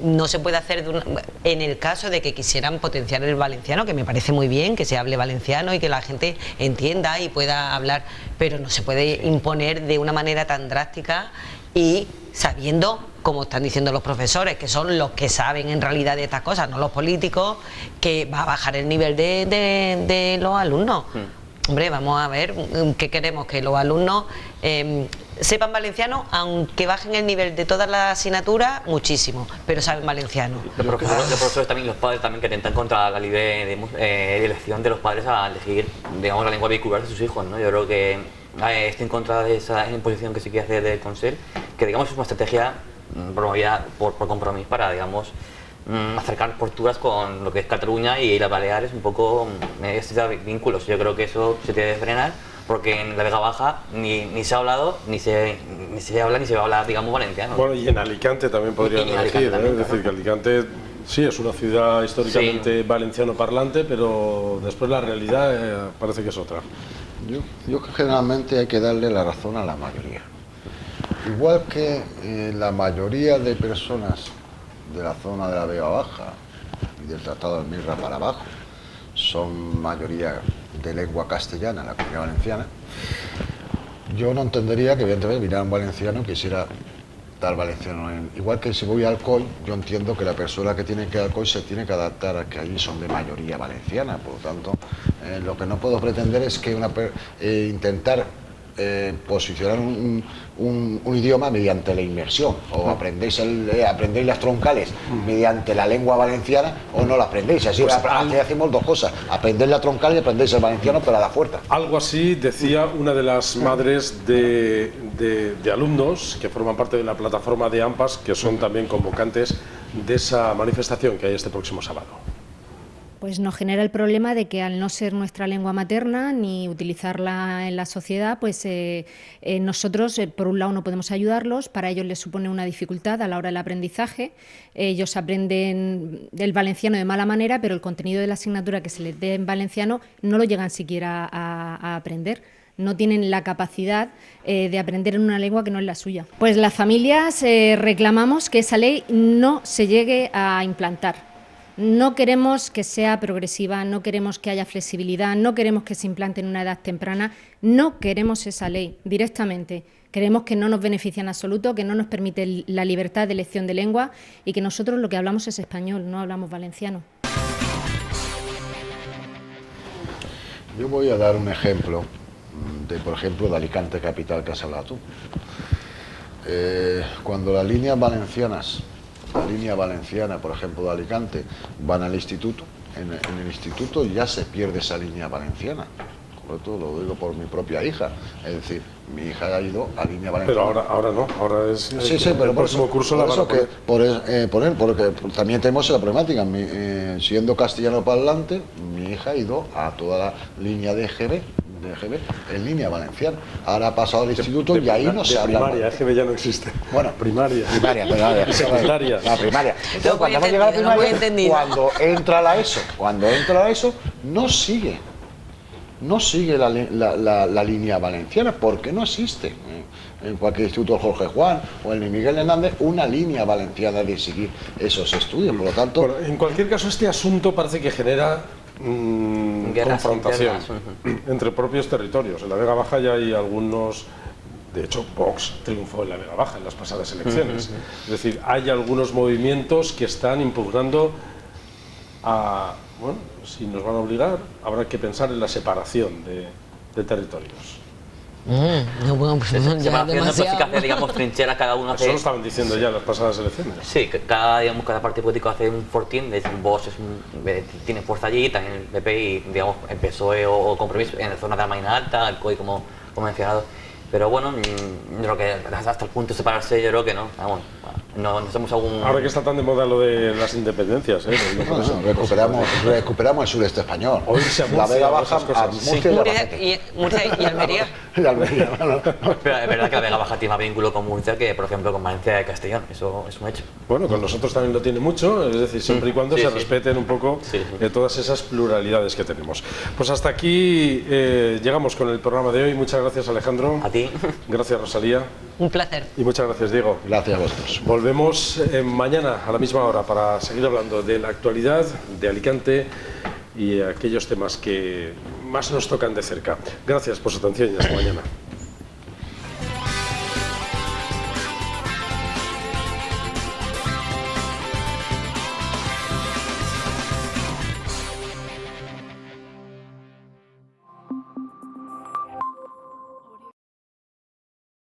no se puede hacer en el caso de que quisieran potenciar el valenciano, que me parece muy bien que se hable valenciano y que la gente entienda y pueda hablar, pero no se puede imponer de una manera tan drástica y sabiendo, como están diciendo los profesores, que son los que saben en realidad de estas cosas, no los políticos, que va a bajar el nivel de los alumnos. Hombre, vamos a ver, ¿qué queremos? Que los alumnos sepan valenciano, aunque bajen el nivel de todas las asignaturas, muchísimo, pero saben valenciano. Los profesores también, los padres también, que atentan contra la libre elección de los padres a elegir, digamos, la lengua vehicular de sus hijos, ¿no? Yo creo que estoy en contra de esa imposición que se quiere hacer del Consell, que digamos es una estrategia promovida por compromiso para, digamos, acercar posturas con lo que es Cataluña y las Baleares, un poco vínculos. Yo creo que eso se tiene que frenar, porque en la Vega Baja ni se ha hablado, ni se habla, ni se va a hablar, digamos, valenciano. Bueno, y en Alicante también podrían decir, es decir, que Alicante sí es una ciudad históricamente valenciano parlante, pero después la realidad parece que es otra. Yo que generalmente hay que darle la razón a la mayoría. Igual que la mayoría de personas de la zona de la Vega Baja y del Tratado de Mirra para abajo son mayoría de lengua castellana en la Comunidad Valenciana, yo no entendería que evidentemente viniera un valenciano y quisiera dar valenciano. Igual que si voy a Alcoy, yo entiendo que la persona que tiene que ir a Alcoy se tiene que adaptar a que allí son de mayoría valenciana. Por lo tanto, lo que no puedo pretender es que intentar posicionar un idioma mediante la inmersión, o aprendéis las troncales mediante la lengua valenciana o no la aprendéis. Así pues hacemos dos cosas: aprendéis la troncal y aprendéis el valenciano, pero a la fuerza. Algo así decía una de las madres de alumnos que forman parte de la plataforma de AMPAS, que son también convocantes de esa manifestación que hay este próximo sábado. Pues nos genera el problema de que al no ser nuestra lengua materna ni utilizarla en la sociedad, pues nosotros por un lado no podemos ayudarlos, para ellos les supone una dificultad a la hora del aprendizaje. Ellos aprenden el valenciano de mala manera, pero el contenido de la asignatura que se les dé en valenciano no lo llegan siquiera a aprender. No tienen la capacidad de aprender en una lengua que no es la suya. Pues las familias reclamamos que esa ley no se llegue a implantar. No queremos que sea progresiva, no queremos que haya flexibilidad, no queremos que se implante en una edad temprana, no queremos esa ley directamente. Creemos que no nos beneficia en absoluto, que no nos permite la libertad de elección de lengua y que nosotros lo que hablamos es español, no hablamos valenciano. Yo voy a dar un ejemplo por ejemplo, de Alicante capital, que has hablado tú. Cuando las líneas valencianas, la línea valenciana, por ejemplo, de Alicante, van al instituto, en el instituto ya se pierde esa línea valenciana. Correcto, lo digo por mi propia hija. Es decir, mi hija ha ido a línea valenciana. Pero ahora no, ahora es sí, pero el próximo curso la van a poner. Porque también tenemos la problemática. Siendo castellano parlante, mi hija ha ido a toda la línea de EGB en línea valenciana. Ahora ha pasado al instituto y ahí no se habla. Primaria, EGB ya no existe. Bueno, primaria. Secundaria. La primaria. Entonces, cuando hemos llegado a la primaria, cuando entra a la ESO, no sigue la línea valenciana, porque no existe en cualquier instituto Jorge Juan o en el Miguel Hernández una línea valenciana de seguir esos estudios. Por lo tanto, bueno, en cualquier caso, este asunto parece que genera confrontación entre propios territorios. En la Vega Baja ya hay algunos. De hecho, Vox triunfó en la Vega Baja en las pasadas elecciones. Es decir, hay algunos movimientos que están impugnando a... Bueno, si nos van a obligar, habrá que pensar en la separación de territorios. Separación no significa hacer, digamos, trincheras, cada uno hace... Eso lo estaban diciendo ya en las pasadas elecciones. Sí, que cada partido político hace un fortín. De hecho, Vox tiene fuerza allí, también el PP y, digamos, el PSOE o Compromiso en la zona de la Marina Alta, Alcoy, como mencionado. Pero bueno, yo creo que hasta el punto de separarse, yo creo que no. Vamos, No somos algún... Ahora que está tan de moda lo de las independencias, recuperamos el sureste español. Hoy se la Vega Baja, a Murcia y Almería. Y Almería, bueno. Pero es verdad que la Vega Baja tiene más vínculo con Murcia que, por ejemplo, con Valencia y Castellón. Eso es un hecho. Bueno, con nosotros también lo tiene mucho, es decir, siempre y cuando se respeten un poco todas esas pluralidades que tenemos. Pues hasta aquí llegamos con el programa de hoy. Muchas gracias, Alejandro. A ti. Gracias, Rosalía. Un placer. Y muchas gracias, Diego. Gracias a vosotros. Volvemos mañana a la misma hora para seguir hablando de la actualidad de Alicante y aquellos temas que más nos tocan de cerca. Gracias por su atención y hasta mañana.